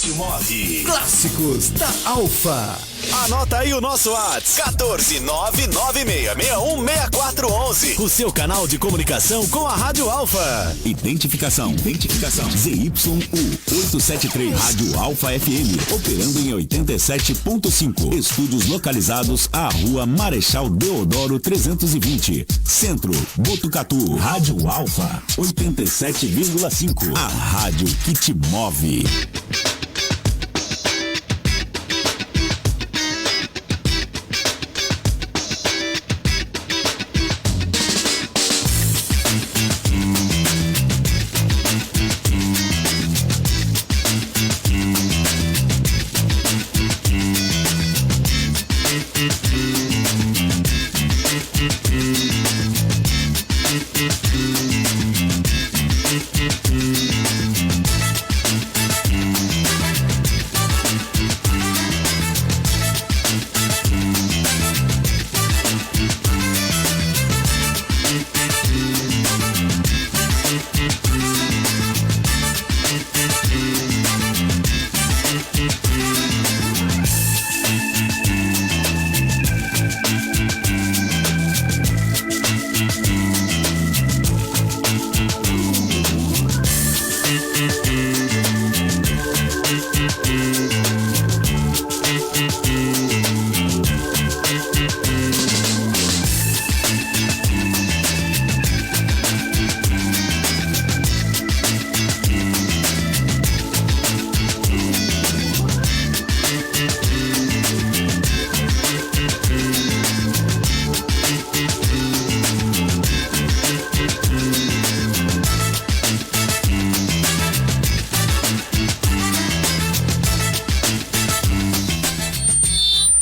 te move. Clássicos da Alfa. Anota aí o nosso WhatsApp, 14996616411. O seu canal de comunicação com a Rádio Alfa. Identificação ZYU 873, Rádio Alfa FM, operando em 87.5. Estúdios localizados à Rua Marechal Deodoro 320, Centro, Botucatu. Rádio Alfa 87,5. A rádio que te move.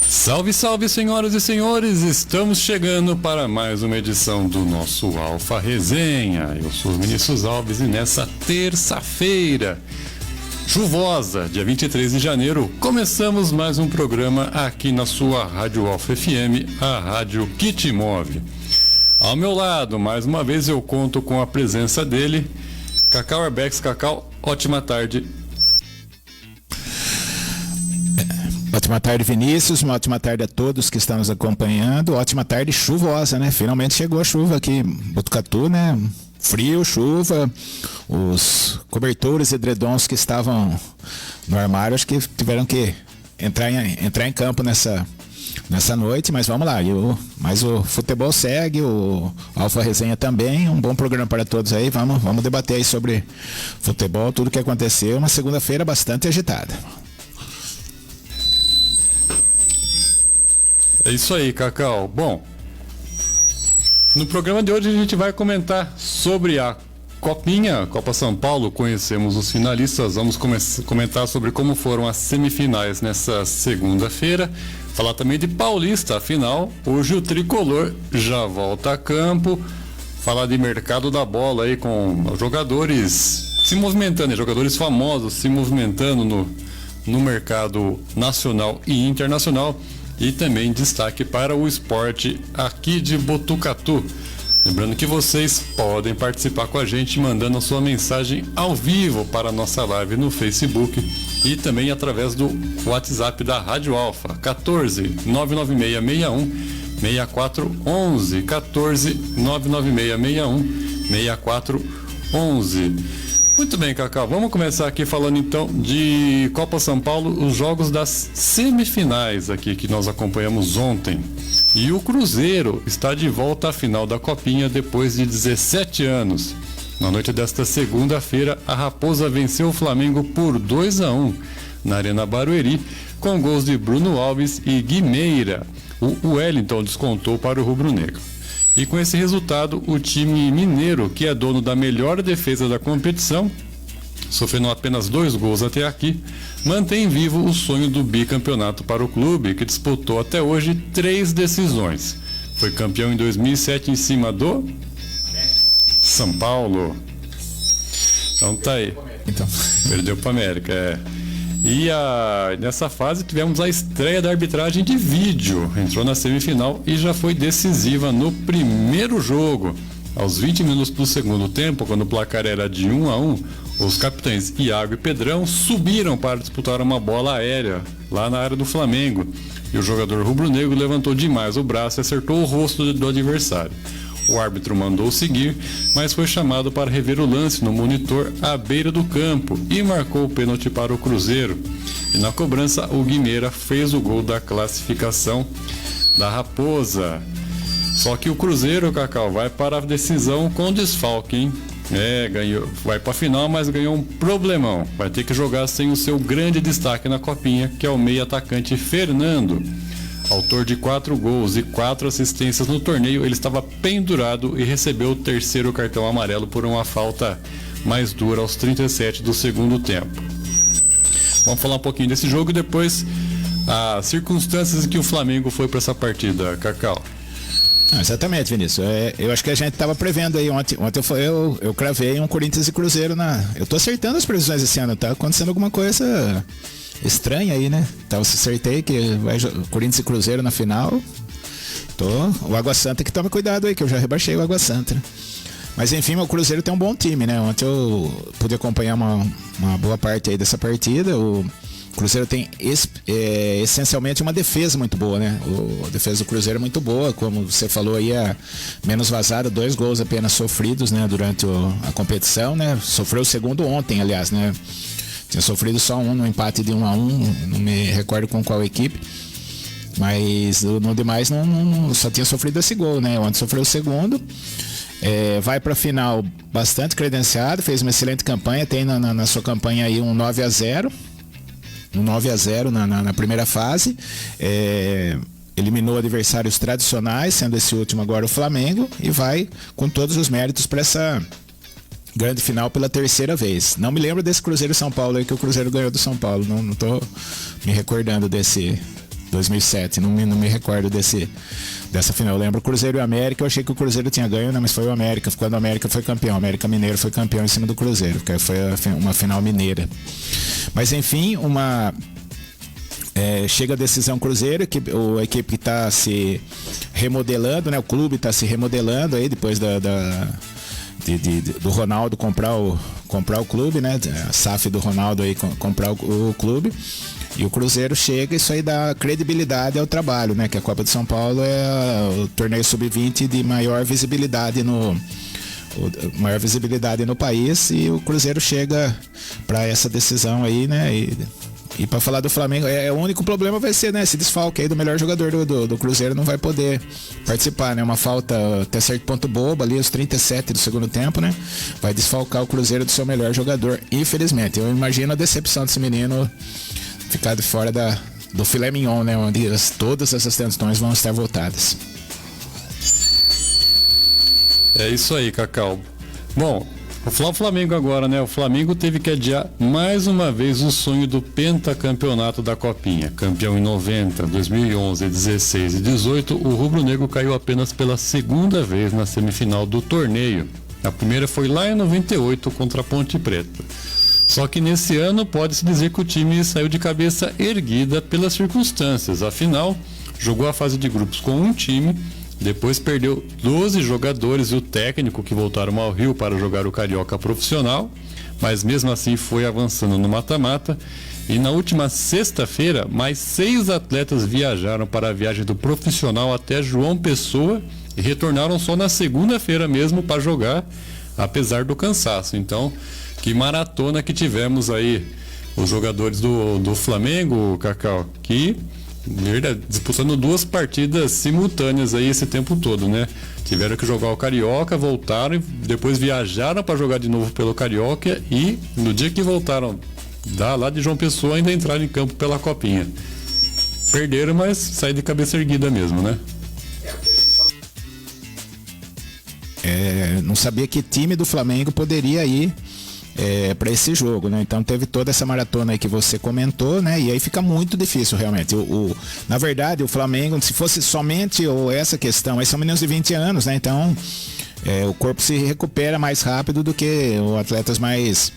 Salve, salve, senhoras e senhores! Estamos chegando para mais uma edição do nosso Alfa Resenha. Eu sou o Vinícius Alves e nessa terça-feira chuvosa, dia 23 de janeiro, começamos mais um programa aqui na sua Rádio Alfa FM, a rádio que te move. Ao meu lado, mais uma vez, eu conto com a presença dele, Cacau Arbex. Cacau, ótima tarde. Ótima tarde, Vinícius, uma ótima tarde a todos que estão nos acompanhando. Ótima tarde chuvosa, né? Finalmente chegou a chuva aqui em Botucatu, né? Frio, chuva, os cobertores e edredons que estavam no armário, acho que tiveram que entrar em campo nessa noite, mas vamos lá. Mas o futebol segue, o Alfa Resenha também, um bom programa para todos aí. Vamos debater aí sobre futebol, tudo que aconteceu, uma segunda-feira bastante agitada. É isso aí, Cacau. Bom, no programa de hoje a gente vai comentar sobre a Copinha, Copa São Paulo. Conhecemos os finalistas, vamos comentar sobre como foram as semifinais nessa segunda-feira. Falar também de Paulista, afinal, hoje o Tricolor já volta a campo. Falar de mercado da bola aí com jogadores se movimentando, jogadores famosos se movimentando no mercado nacional e internacional. E também destaque para o esporte aqui de Botucatu. Lembrando que vocês podem participar com a gente mandando a sua mensagem ao vivo para a nossa live no Facebook e também através do WhatsApp da Rádio Alfa, 14 99661 6411, 14 99661 6411. Muito bem, Cacau, vamos começar aqui falando então de Copa São Paulo, os jogos das semifinais aqui que nós acompanhamos ontem. E o Cruzeiro está de volta à final da Copinha depois de 17 anos. Na noite desta segunda-feira, a Raposa venceu o Flamengo por 2-1 na Arena Barueri, com gols de Bruno Alves e Guimeira. O Wellington descontou para o rubro-negro. E com esse resultado, o time mineiro, que é dono da melhor defesa da competição, sofrendo apenas 2 gols até aqui, mantém vivo o sonho do bicampeonato para o clube, que disputou até hoje 3 decisões. Foi campeão em 2007 em cima do São Paulo. Então tá aí. Perdeu para a América, E nessa fase tivemos a estreia da arbitragem de vídeo. Entrou na semifinal e já foi decisiva no primeiro jogo. Aos 20 minutos do segundo tempo, quando o placar era de 1-1, Os capitães Iago e Pedrão subiram para disputar uma bola aérea lá na área do Flamengo. E o jogador rubro-negro levantou demais o braço e acertou o rosto do adversário. O árbitro mandou seguir, mas foi chamado para rever o lance no monitor à beira do campo e marcou o pênalti para o Cruzeiro. E na cobrança, o Guimeira fez o gol da classificação da Raposa. Só que o Cruzeiro, Cacau, vai para a decisão com desfalque, hein? Ganhou, vai para a final, mas ganhou um problemão. Vai ter que jogar sem o seu grande destaque na copinha, que é o meio atacante Fernando. Autor de 4 gols e 4 assistências no torneio, ele estava pendurado e recebeu o terceiro cartão amarelo por uma falta mais dura aos 37 do segundo tempo. Vamos falar um pouquinho desse jogo e depois as circunstâncias em que o Flamengo foi para essa partida, Cacau. Exatamente, Vinícius. Eu acho que a gente estava prevendo aí ontem eu cravei um Corinthians e Cruzeiro eu tô acertando as previsões esse ano, tá acontecendo alguma coisa estranha aí, né? Então eu acertei que vai Corinthians e Cruzeiro na final. O Água Santa que toma cuidado aí, que eu já rebaixei o Água Santa, né? Mas enfim, o Cruzeiro tem um bom time, né? Ontem eu pude acompanhar uma boa parte aí dessa partida. O Cruzeiro tem essencialmente uma defesa muito boa, né? A defesa do Cruzeiro é muito boa, como você falou aí, menos vazada, 2 gols apenas sofridos, né? Durante a competição, né? Sofreu o segundo ontem, aliás, né? Tinha sofrido só no empate de 1-1, não me recordo com qual equipe. Mas no demais não só tinha sofrido esse gol, né? Ontem sofreu o segundo. Vai para a final bastante credenciado, fez uma excelente campanha, tem na sua campanha aí um 9-0. Um 9-0 na primeira fase. Eliminou adversários tradicionais, sendo esse último agora o Flamengo, e vai com todos os méritos para essa grande final pela terceira vez. Não me lembro desse Cruzeiro São Paulo aí que o Cruzeiro ganhou do São Paulo, não tô me recordando desse 2007, não me recordo dessa final. Eu lembro o Cruzeiro e o América, eu achei que o Cruzeiro tinha ganho, né, mas foi o América, quando o América foi campeão, o América Mineiro foi campeão em cima do Cruzeiro, que foi uma final mineira. Mas enfim, chega a decisão Cruzeiro, a equipe está se remodelando, né, o clube está se remodelando aí depois do Ronaldo comprar o clube, né? A SAF do Ronaldo aí comprar o clube. E o Cruzeiro chega, isso aí dá credibilidade ao trabalho, né? Que a Copa de São Paulo é o torneio sub-20 de maior visibilidade no país, e o Cruzeiro chega para essa decisão aí, né? E para falar do Flamengo, o único problema vai ser, né, esse desfalque aí do melhor jogador do Cruzeiro, não vai poder participar, né? Uma falta até certo ponto boba ali, os 37 do segundo tempo, né? Vai desfalcar o Cruzeiro do seu melhor jogador, infelizmente. Eu imagino a decepção desse menino ficar de fora do filé mignon, né? Onde todas essas tensões vão estar voltadas. É isso aí, Cacau. Bom, vou falar o Flamengo agora, né? O Flamengo teve que adiar mais uma vez o sonho do pentacampeonato da Copinha. Campeão em 90, 2011, 16 e 18, o rubro-negro caiu apenas pela segunda vez na semifinal do torneio. A primeira foi lá em 98 contra a Ponte Preta. Só que nesse ano pode-se dizer que o time saiu de cabeça erguida pelas circunstâncias. Afinal, jogou a fase de grupos com um time, depois perdeu 12 jogadores e o técnico que voltaram ao Rio para jogar o Carioca profissional, mas mesmo assim foi avançando no mata-mata. E na última sexta-feira, mais 6 atletas viajaram para a viagem do profissional até João Pessoa e retornaram só na segunda-feira mesmo para jogar, apesar do cansaço. Então, que maratona que tivemos aí, os jogadores do Flamengo, Cacau, que disputando 2 partidas simultâneas aí esse tempo todo, né? Tiveram que jogar o Carioca, voltaram e depois viajaram para jogar de novo pelo Carioca, e no dia que voltaram lá de João Pessoa ainda entraram em campo pela Copinha. Perderam, mas saíram de cabeça erguida mesmo, né? Não sabia que time do Flamengo poderia ir para esse jogo, né? Então teve toda essa maratona aí que você comentou, né? E aí fica muito difícil realmente. Na verdade, o Flamengo, se fosse somente essa questão, aí são meninos de 20 anos, né? Então o corpo se recupera mais rápido do que os atletas mais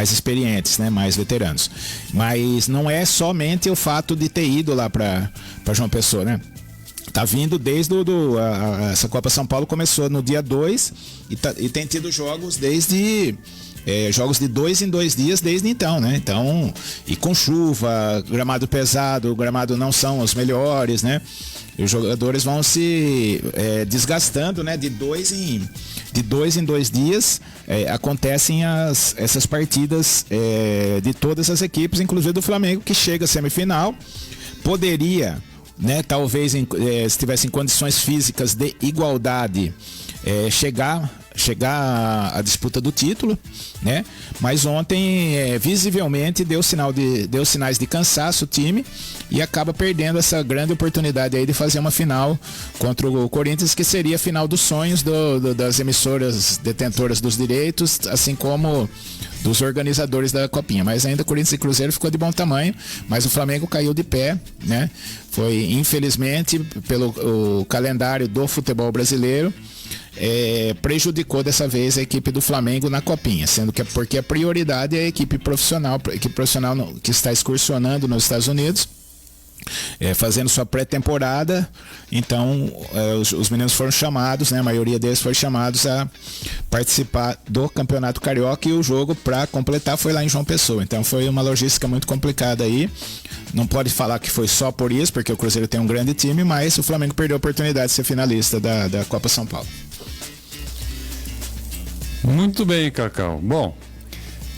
experientes, né? Mais veteranos. Mas não é somente o fato de ter ido lá para João Pessoa, né? Tá vindo desde essa Copa São Paulo começou no dia 2 e tem tido jogos desde jogos de 2 em 2 dias desde então, né? Então, e com chuva, gramado pesado, o gramado não são os melhores, né? E os jogadores vão se desgastando, né? De 2 em 2 dias acontecem essas partidas de todas as equipes, inclusive do Flamengo, que chega à semifinal. Poderia, né, talvez se tivesse em condições físicas de igualdade, chegar à disputa do título, né? Mas ontem visivelmente deu sinais de cansaço o time e acaba perdendo essa grande oportunidade aí de fazer uma final contra o Corinthians, que seria a final dos sonhos das emissoras detentoras dos direitos, assim como dos organizadores da Copinha. Mas ainda Corinthians e Cruzeiro ficou de bom tamanho, mas o Flamengo caiu de pé, né? Foi, infelizmente, pelo calendário do futebol brasileiro, prejudicou dessa vez a equipe do Flamengo na Copinha, sendo que porque a prioridade é a equipe profissional que está excursionando nos Estados Unidos, fazendo sua pré-temporada. Então os meninos foram chamados, né, a maioria deles foram chamados a participar do Campeonato Carioca, e o jogo para completar foi lá em João Pessoa. Então foi uma logística muito complicada aí. Não pode falar que foi só por isso, porque o Cruzeiro tem um grande time, mas o Flamengo perdeu a oportunidade de ser finalista da Copa São Paulo. Muito bem, Cacau. Bom,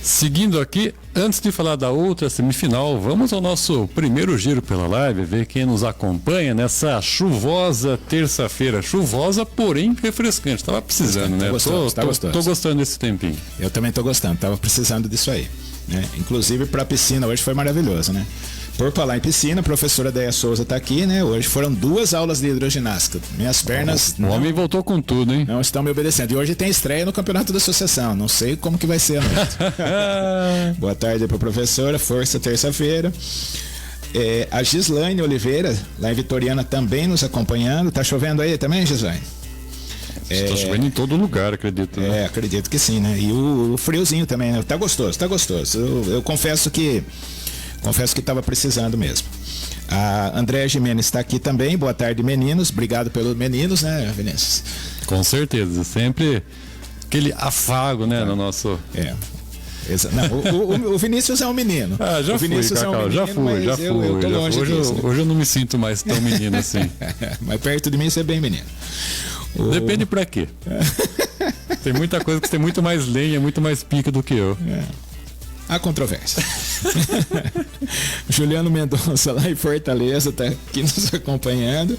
seguindo aqui, antes de falar da outra semifinal, vamos ao nosso primeiro giro pela live, ver quem nos acompanha nessa chuvosa terça-feira. Chuvosa, porém refrescante. Estava precisando, né? Tô gostando desse tempinho. Eu também tô gostando, tava precisando disso aí, né? Inclusive para a piscina hoje foi maravilhoso, né? Por falar em piscina, a professora Deia Souza está aqui, né? Hoje foram 2 aulas de hidroginástica. Minhas pernas... O homem voltou com tudo, hein? Não estão me obedecendo. E hoje tem estreia no Campeonato da Associação. Não sei como que vai ser a noite. Boa tarde para a professora. Força terça-feira. A Gislaine Oliveira, lá em Vitoriana, também nos acompanhando. Tá chovendo aí também, Gislaine? Está chovendo em todo lugar, acredito. Né? Acredito que sim, né? E o friozinho também, né? Tá gostoso, tá gostoso. Eu confesso que estava precisando mesmo. A Andréa Gimenez está aqui também. Boa tarde, meninos. Obrigado pelos meninos, né, Vinícius? Com certeza. Sempre aquele afago, né, no nosso... Não, o Vinícius é um menino. Já fui, Cacau, já fui. Eu tô longe disso, né? Hoje eu não me sinto mais tão menino assim. Mas perto de mim você é bem menino. Depende pra quê. Tem muita coisa que tem muito mais lenha, muito mais pica do que eu. Há controvérsia. Juliano Mendonça, lá em Fortaleza, está aqui nos acompanhando.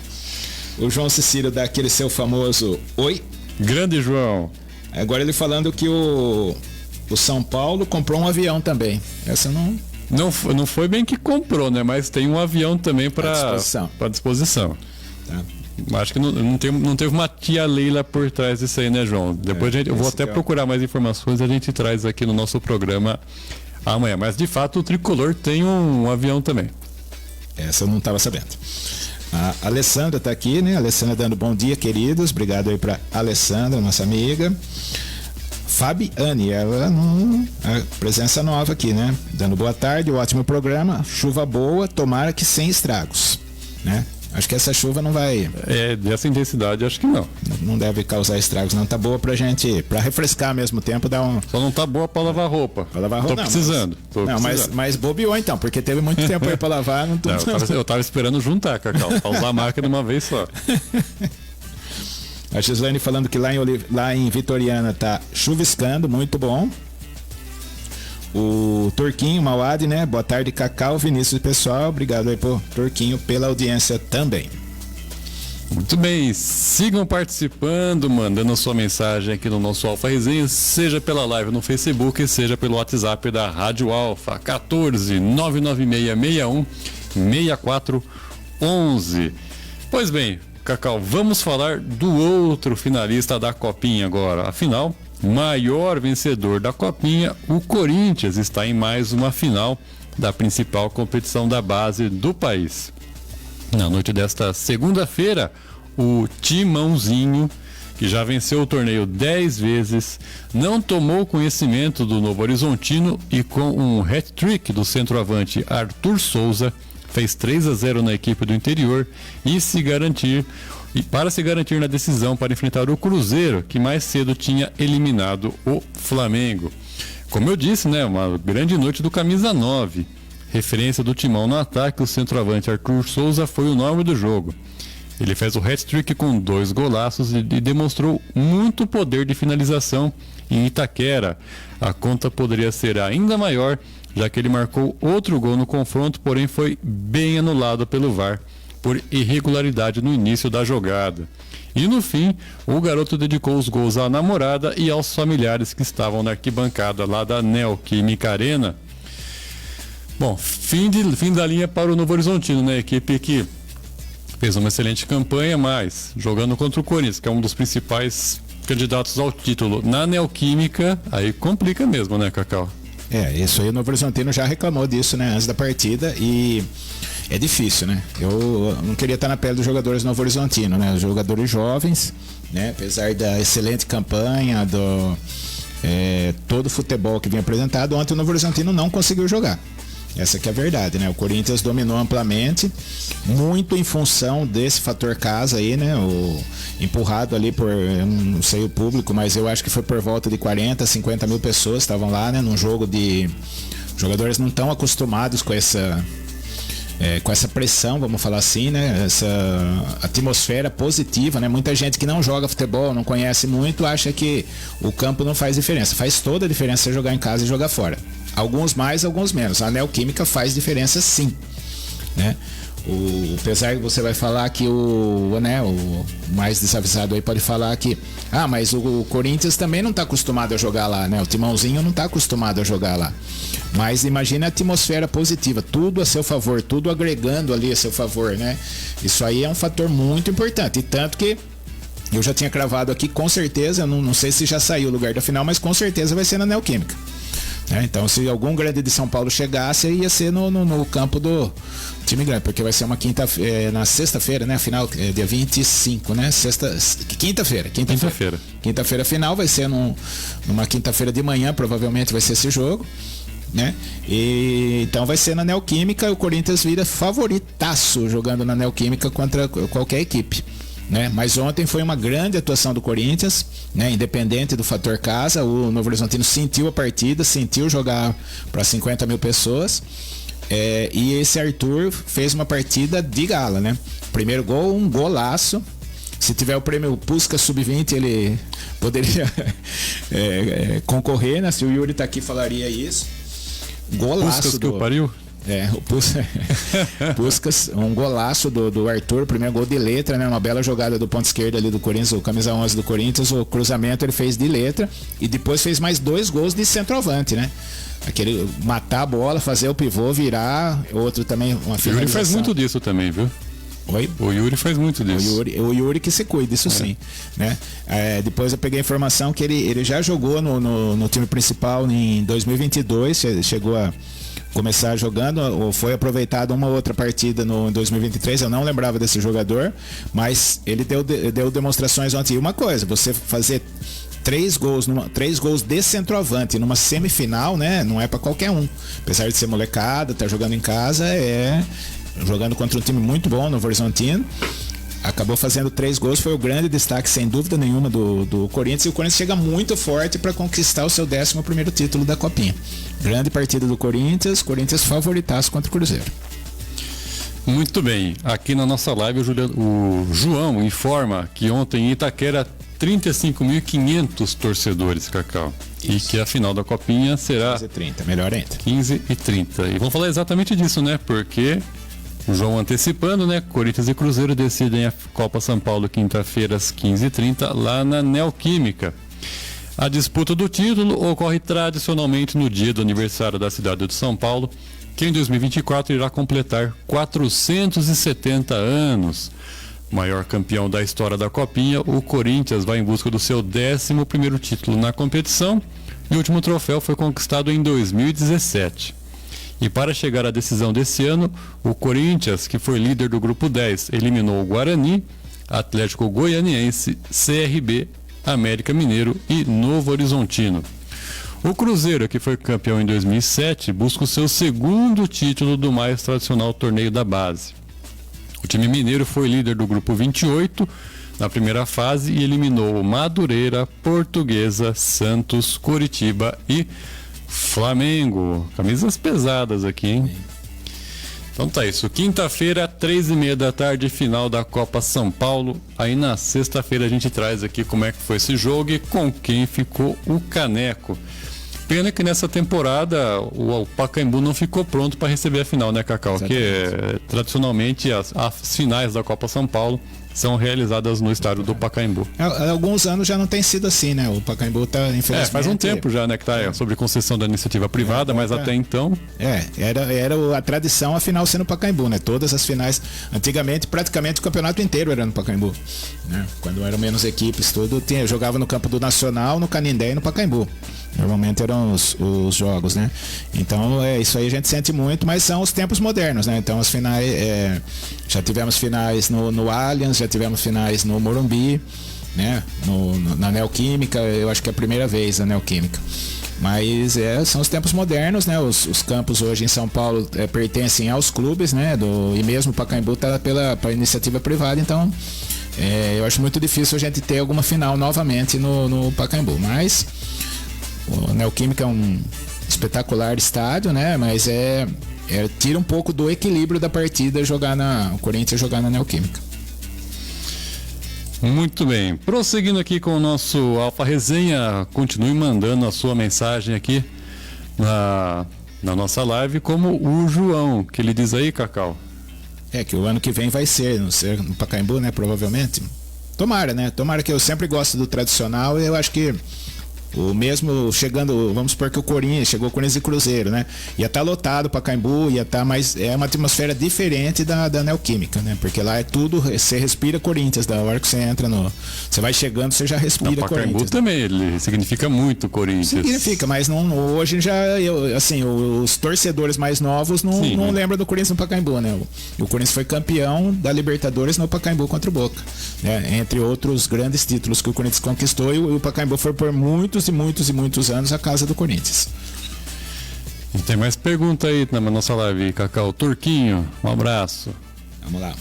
O João Cecílio dá aquele seu famoso oi. Grande João. Agora ele falando que o São Paulo comprou um avião também. Essa não foi bem que comprou, né? Mas tem um avião também para disposição. Tá. Acho que não teve uma tia Leila por trás disso aí, né, João? Depois eu vou até procurar mais informações, a gente traz aqui no nosso programa amanhã. Mas de fato o Tricolor tem um avião também. Essa eu não estava sabendo. A Alessandra está aqui, né? A Alessandra dando bom dia, queridos. Obrigado aí para Alessandra, nossa amiga. Fabiane, ela a presença nova aqui, né? Dando boa tarde, ótimo programa, chuva boa, tomara que sem estragos, né? Acho que essa chuva não vai... dessa intensidade, acho que não. Não deve causar estragos, não. Tá boa pra gente, pra refrescar ao mesmo tempo, dar um... Só não tá boa pra lavar roupa. Pra lavar roupa, Tô precisando. Mas bobeou então, porque teve muito tempo aí pra lavar. Eu tava esperando juntar, Cacau, pra usar a máquina de uma vez só. A Gislaine falando que lá em Vitoriana tá chuviscando, muito bom. O Turquinho Mauad, né? Boa tarde, Cacau, Vinícius e pessoal. Obrigado aí pro Turquinho pela audiência também. Muito bem, sigam participando, mandando sua mensagem aqui no nosso Alfa Resenha, seja pela live no Facebook, seja pelo WhatsApp da Rádio Alfa, 14 99661 6411. Pois bem, Cacau, vamos falar do outro finalista da Copinha agora. Afinal, maior vencedor da Copinha, o Corinthians está em mais uma final da principal competição da base do país. Na noite desta segunda-feira, o Timãozinho, que já venceu o torneio 10 vezes, não tomou conhecimento do Novo Horizontino e com um hat-trick do centroavante Arthur Souza, fez 3-0 na equipe do interior para se garantir na decisão para enfrentar o Cruzeiro, que mais cedo tinha eliminado o Flamengo. Como eu disse, né, uma grande noite do camisa 9. Referência do timão no ataque, o centroavante Arthur Souza foi o nome do jogo. Ele fez o hat-trick com 2 golaços e demonstrou muito poder de finalização em Itaquera. A conta poderia ser ainda maior, já que ele marcou outro gol no confronto, porém foi bem anulado pelo VAR, por irregularidade no início da jogada. E no fim, o garoto dedicou os gols à namorada e aos familiares que estavam na arquibancada lá da Neoquímica Arena. Bom, fim da linha para o Novo Horizontino, né? Equipe que fez uma excelente campanha, mas jogando contra o Corinthians, que é um dos principais candidatos ao título na Neoquímica, aí complica mesmo, né, Cacau? Isso aí o Novo Horizontino já reclamou disso, né, antes da partida, e é difícil, né? Eu não queria estar na pele dos jogadores do Novo Horizontino, né? Os jogadores jovens, né? Apesar da excelente campanha, todo o futebol que vinha apresentado, ontem o Novo Horizontino não conseguiu jogar. Essa que é a verdade, né? O Corinthians dominou amplamente, muito em função desse fator casa aí, né? Empurrado ali por, eu não sei o público, mas eu acho que foi por volta de 40, 50 mil pessoas estavam lá, né? Num jogo de... Os jogadores não estão acostumados com essa pressão, vamos falar assim, né? Essa atmosfera positiva, né? Muita gente que não joga futebol, não conhece muito, acha que o campo não faz diferença. Faz toda a diferença você jogar em casa e jogar fora. Alguns mais, alguns menos. A Neoquímica faz diferença sim, né? Apesar que você vai falar que o mais desavisado aí pode falar que mas o Corinthians também não está acostumado a jogar lá, né? O Timãozinho não está acostumado a jogar lá. Mas imagina a atmosfera positiva, tudo a seu favor, tudo agregando ali a seu favor, né? Isso aí é um fator muito importante, e tanto que eu já tinha cravado aqui, com certeza, não sei se já saiu o lugar da final, mas com certeza vai ser na Neoquímica. Então, se algum grande de São Paulo chegasse, ia ser no campo do time grande, porque vai ser uma na sexta-feira, né? A final dia 25, né? Quinta-feira. Quinta-feira final, vai ser numa quinta-feira de manhã, provavelmente vai ser esse jogo, né? Então vai ser na Neoquímica, o Corinthians vira favoritaço jogando na Neoquímica contra qualquer equipe, né? Mas ontem foi uma grande atuação do Corinthians, né? Independente do fator casa, o Novo Horizontino sentiu a partida, sentiu jogar para 50 mil pessoas, e esse Arthur fez uma partida de gala, né? Primeiro gol, um golaço. Se tiver o prêmio Puskas Sub-20, ele poderia concorrer, né? Se o Yuri tá aqui, falaria isso. Golaço Puskas que o pariu? O Puskas, um golaço do Arthur, primeiro gol de letra, né? Uma bela jogada do ponto esquerdo ali do Corinthians, o camisa 11 do Corinthians, o cruzamento ele fez de letra e depois fez mais 2 gols de centroavante, né? Aquele matar a bola, fazer o pivô, virar, outro também, uma finalização. O Yuri faz muito disso também, viu? Oi? O Yuri faz muito disso. O Yuri que se cuida, isso sim, né? Depois eu peguei a informação que ele já jogou no time principal em 2022, chegou a começar jogando, ou foi aproveitado uma outra partida em 2023, eu não lembrava desse jogador, mas ele deu demonstrações ontem. E uma coisa, você fazer 3 gols de centroavante numa semifinal, né? Não é para qualquer um. Apesar de ser molecada, tá jogando em casa, jogando contra um time muito bom, no Horizontino. Acabou fazendo 3 gols, foi o grande destaque, sem dúvida nenhuma, do Corinthians. E o Corinthians chega muito forte para conquistar o seu 11º título da Copinha. Grande partida do Corinthians favoritaço contra o Cruzeiro. Muito bem, aqui na nossa live o João informa que ontem em Itaquera 35.500 torcedores, Cacau. Isso. E que a final da Copinha será 15h30, melhor ainda. 15h30. E vamos falar exatamente disso, né? Porque o João antecipando, né? Corinthians e Cruzeiro decidem a Copa São Paulo quinta-feira às 15h30 lá na Neoquímica. A disputa do título ocorre tradicionalmente no dia do aniversário da cidade de São Paulo, que em 2024 irá completar 470 anos. Maior campeão da história da Copinha, o Corinthians vai em busca do seu 11º título na competição, e o último troféu foi conquistado em 2017. E para chegar à decisão desse ano, o Corinthians, que foi líder do grupo 10, eliminou o Guarani, Atlético Goianiense, CRB, América Mineiro e Novo Horizontino. O Cruzeiro, que foi campeão em 2007, busca o seu 2º título do mais tradicional torneio da base. O time mineiro foi líder do grupo 28 na primeira fase e eliminou Madureira, Portuguesa, Santos, Coritiba e Flamengo. Camisas pesadas aqui, hein? Então tá isso. Quinta-feira, 3h30 da tarde, final da Copa São Paulo. Aí na sexta-feira a gente traz aqui como é que foi esse jogo e com quem ficou o caneco. Pena que nessa temporada o Pacaembu não ficou pronto para receber a final, né, Cacau? Que tradicionalmente as finais da Copa São Paulo são realizadas no estádio do Pacaembu. Há alguns anos já não tem sido assim, né? O Pacaembu tá, infelizmente... faz um tempo já, né, que tá sobre concessão da iniciativa privada, mas até então... Era a tradição a final ser no Pacaembu, né? Todas as finais, antigamente praticamente o campeonato inteiro era no Pacaembu, né? Quando eram menos equipes, jogava no campo do Nacional, no Canindé e no Pacaembu. Normalmente eram os jogos, né? Então, isso aí a gente sente muito, mas são os tempos modernos, né? Então, as finais, já tivemos finais no Allianz, já tivemos finais no Morumbi, né? Na Neoquímica, eu acho que é a primeira vez na Neoquímica. Mas são os tempos modernos, né? Os campos hoje em São Paulo pertencem aos clubes, né? E mesmo o Pacaembu está pela iniciativa privada, então eu acho muito difícil a gente ter alguma final novamente no Pacaembu, mas... O Neoquímica é um espetacular estádio, né? Mas tira um pouco do equilíbrio da partida o Corinthians jogar na Neoquímica. Muito bem. Prosseguindo aqui com o nosso Alfa Resenha, continue mandando a sua mensagem aqui na nossa live, como o João, que ele diz aí, Cacau. Que o ano que vem vai ser no Pacaembu, né? Provavelmente. Tomara, né? Tomara, que eu sempre gosto do tradicional e eu acho que o mesmo chegando, vamos supor que o Corinthians chegou Corinthians e Cruzeiro, né? Ia estar lotado para Pacaembu, ia estar, mas é uma atmosfera diferente da Neoquímica, né? Porque lá é tudo, você respira Corinthians, da hora que você entra você vai chegando, você já respira Corinthians. Pacaembu também, ele significa muito Corinthians. Significa, mas hoje já, os torcedores mais novos não lembram do Corinthians no Pacaembu, né? O Corinthians foi campeão da Libertadores no Pacaembu contra o Boca, né? Entre outros grandes títulos que o Corinthians conquistou, e o Pacaembu foi por muitos e muitos anos a casa do Corinthians. E tem mais pergunta aí na nossa live, Cacau. Turquinho, um abraço. Vamos lá.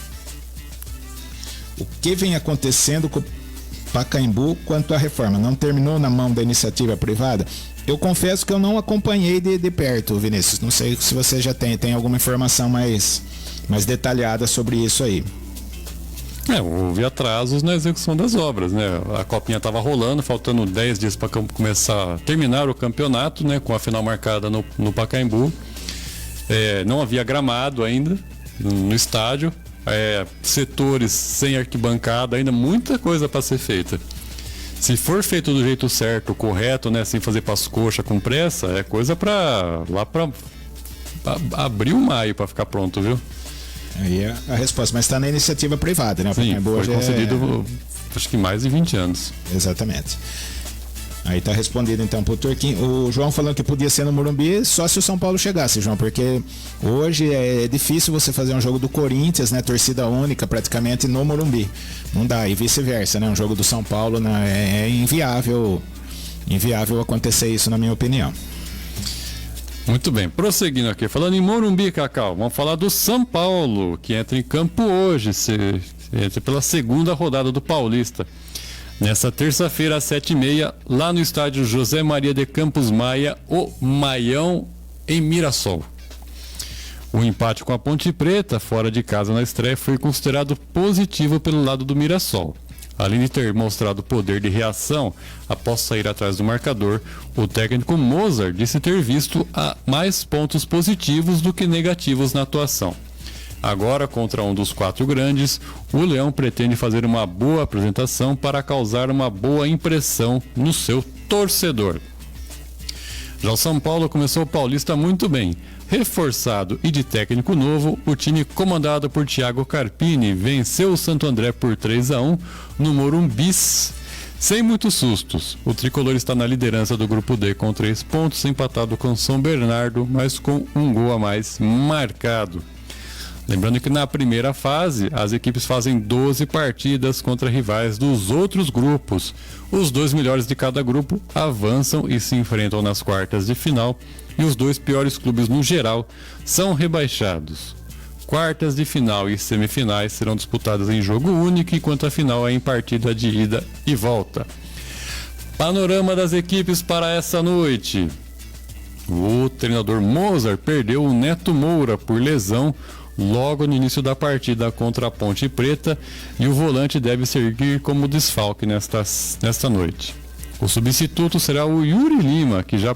O que vem acontecendo com o Pacaembu quanto à reforma? Não terminou na mão da iniciativa privada? Eu confesso que eu não acompanhei de perto, Vinícius. Não sei se você já tem alguma informação mais detalhada sobre isso aí. Houve atrasos na execução das obras, né? A copinha estava rolando, faltando 10 dias para terminar o campeonato, né? Com a final marcada no Pacaembu. Não havia gramado ainda no estádio, setores sem arquibancada, ainda muita coisa para ser feita. Se for feito do jeito certo, correto, né? Sem fazer pras coxas com pressa, é coisa para abril, maio para ficar pronto, viu? Aí é a resposta, mas está na iniciativa privada, né? Sim, foi concedido acho que mais de 20 anos. Exatamente. Aí está respondido então pro Turquinho. O João falando que podia ser no Morumbi só se o São Paulo chegasse, João, porque hoje é difícil você fazer um jogo do Corinthians, né? Torcida única praticamente no Morumbi. Não dá, e vice-versa, né? Um jogo do São Paulo, né? É inviável acontecer isso, na minha opinião. Muito bem, prosseguindo aqui, falando em Morumbi, Cacau, vamos falar do São Paulo, que entra em campo hoje, entra pela segunda rodada do Paulista. Nessa terça-feira, às 7h30, lá no estádio José Maria de Campos Maia, o Maião, em Mirassol. O empate com a Ponte Preta, fora de casa na estreia, foi considerado positivo pelo lado do Mirassol. Além de ter mostrado poder de reação após sair atrás do marcador, o técnico Mozart disse ter visto mais pontos positivos do que negativos na atuação. Agora, contra um dos 4 grandes, o Leão pretende fazer uma boa apresentação para causar uma boa impressão no seu torcedor. Já o São Paulo começou o Paulista muito bem. Reforçado e de técnico novo, o time comandado por Thiago Carpini venceu o Santo André por 3-1 no Morumbi, sem muitos sustos. O tricolor está na liderança do grupo D com 3 pontos, empatado com São Bernardo, mas com um gol a mais marcado. Lembrando que na primeira fase, as equipes fazem 12 partidas contra rivais dos outros grupos. Os 2 melhores de cada grupo avançam e se enfrentam nas quartas de final, e os 2 piores clubes no geral são rebaixados. Quartas de final e semifinais serão disputadas em jogo único, enquanto a final é em partida de ida e volta. Panorama das equipes para essa noite. O treinador Mozart perdeu o Neto Moura por lesão logo no início da partida contra a Ponte Preta e o volante deve seguir como desfalque nesta noite. O substituto será o Yuri Lima, que já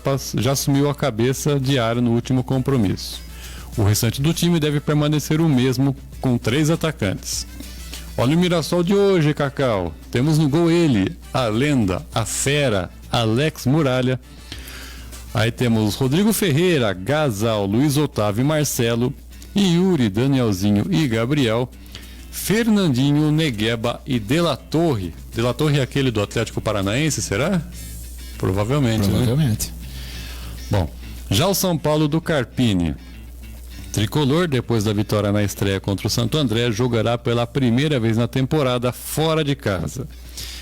assumiu a cabeça de área no último compromisso. O restante do time deve permanecer o mesmo, com 3 atacantes. Olha o Mirassol de hoje, Cacau. Temos no gol ele, a lenda, a fera, Alex Muralha. Aí temos Rodrigo Ferreira, Gasal, Luiz Otávio e Marcelo, Yuri, Danielzinho e Gabriel, Fernandinho, Negueba e De La Torre. De La Torre é aquele do Atlético Paranaense, será? Provavelmente, né? Bom, já o São Paulo do Carpini. Tricolor, depois da vitória na estreia contra o Santo André, jogará pela primeira vez na temporada fora de casa.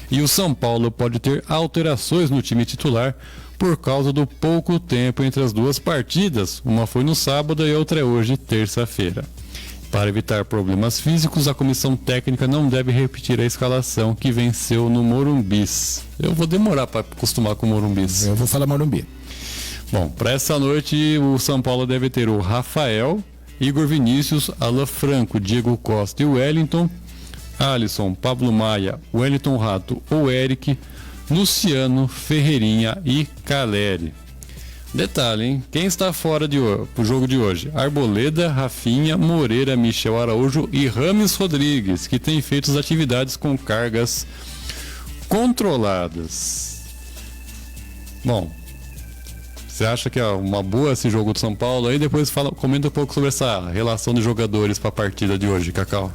E o São Paulo pode ter alterações no time titular por causa do pouco tempo entre as duas partidas. Uma foi no sábado e outra é hoje, terça-feira. Para evitar problemas físicos, a comissão técnica não deve repetir a escalação que venceu no Morumbis. Eu vou demorar para acostumar com o Morumbis. Eu vou falar Morumbi. Bom, para essa noite o São Paulo deve ter o Rafael, Igor Vinícius, Alan Franco, Diego Costa e Wellington, Alisson, Pablo Maia, Wellington Rato ou Eric, Luciano, Ferreirinha e Caleri. Detalhe, hein? Quem está fora pro jogo de hoje? Arboleda, Rafinha, Moreira, Michel Araújo e Rames Rodrigues, que tem feito as atividades com cargas controladas. Bom, você acha que é uma boa esse jogo do São Paulo? Aí depois comenta um pouco sobre essa relação de jogadores para a partida de hoje, Cacau.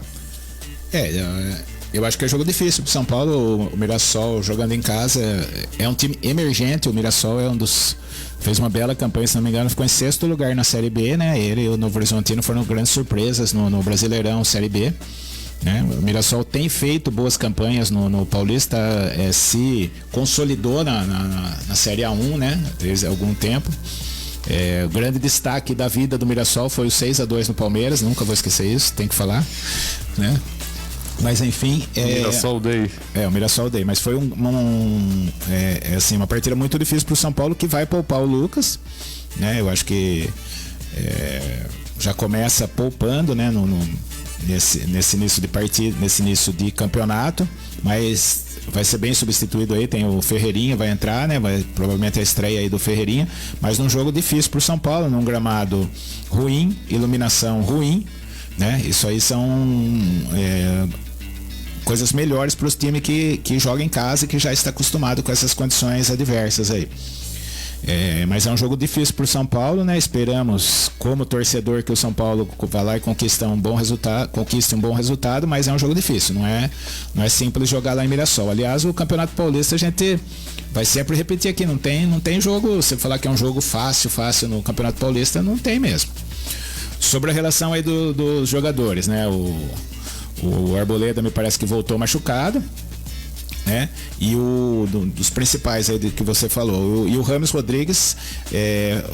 Eu acho que é jogo difícil pro São Paulo. O Mirassol jogando em casa é um time emergente. O Mirassol fez uma bela campanha, se não me engano, ficou em 6º lugar na Série B, né? Ele e o Novo Horizontino foram grandes surpresas no Brasileirão Série B, né? O Mirassol tem feito boas campanhas no Paulista, se consolidou na Série A1, né? Desde algum tempo. O grande destaque da vida do Mirassol foi o 6-2 no Palmeiras, nunca vou esquecer isso, tem que falar, né? Mas enfim, Mirassol Day. O Mirassol Day, mas foi uma partida muito difícil para o São Paulo, que vai poupar o Lucas, né? Eu acho que já começa poupando, né? Nesse início de partida, nesse início de campeonato, mas vai ser bem substituído aí. Tem o Ferreirinha, vai entrar, né? Provavelmente a estreia aí do Ferreirinha, mas num jogo difícil para o São Paulo, num gramado ruim, iluminação ruim, né? Isso aí são coisas melhores para os times que jogam em casa e que já está acostumado com essas condições adversas aí. Mas é um jogo difícil para o São Paulo, né? Esperamos, como torcedor, que o São Paulo vá lá e conquiste um bom resultado, mas é um jogo difícil, não é simples jogar lá em Mirassol. Aliás, o Campeonato Paulista a gente vai sempre repetir aqui, não tem jogo, você falar que é um jogo fácil no Campeonato Paulista, não tem mesmo. Sobre a relação aí dos jogadores, né? O Arboleda me parece que voltou machucado, né? E dos principais aí que você falou, e o Rames Rodrigues,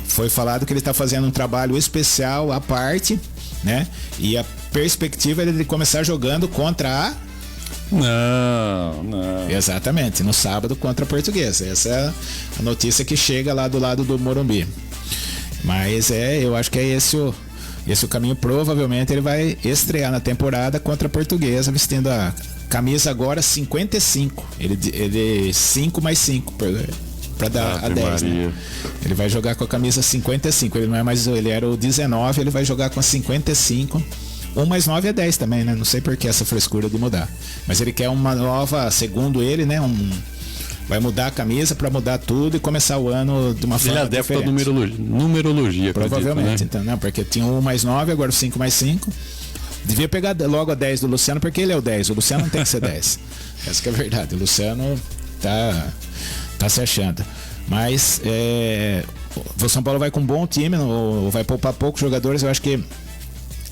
foi falado que ele está fazendo um trabalho especial à parte, né? E a perspectiva é de ele começar jogando contra a... Não. Exatamente, no sábado contra a Portuguesa. Essa é a notícia que chega lá do lado do Morumbi. Mas eu acho que é esse o caminho. Provavelmente ele vai estrear na temporada contra a Portuguesa, vestindo a camisa agora 55. Ele 5 mais 5 para dar a 10, né? Ele vai jogar com a camisa 55. Ele não é mais, ele era o 19, ele vai jogar com a 55. 1 mais 9 é 10 também, né? Não sei por que essa frescura de mudar. Mas ele quer uma nova, segundo ele, né? Vai mudar a camisa para mudar tudo e começar o ano de uma forma diferente. Ele é adepto à numerologia, provavelmente, acredito, né? Então, não, porque tinha 1 mais 9, agora o 5 mais 5. Devia pegar logo a 10 do Luciano, porque ele é o 10. O Luciano não tem que ser 10. Essa que é a verdade. O Luciano tá se achando. Mas o São Paulo vai com um bom time, vai poupar poucos jogadores. Eu acho que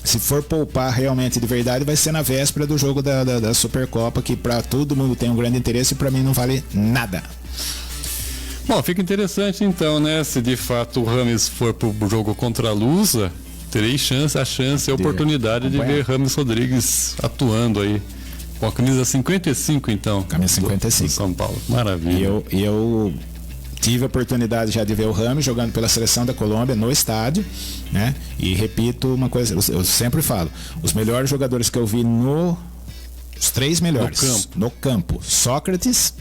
se for poupar realmente de verdade, vai ser na véspera do jogo da Supercopa, que para todo mundo tem um grande interesse e para mim não vale nada. Bom, fica interessante então, né? Se de fato o Rames for pro jogo contra a Lusa, terei a oportunidade de ver Rames Rodrigues atuando aí com a camisa 55, então. Camisa 55. Do São Paulo. Maravilha. E eu tive a oportunidade já de ver o Rames jogando pela seleção da Colômbia no estádio, né? E repito uma coisa, eu sempre falo, os melhores jogadores que eu vi os 3 melhores no campo, Sócrates,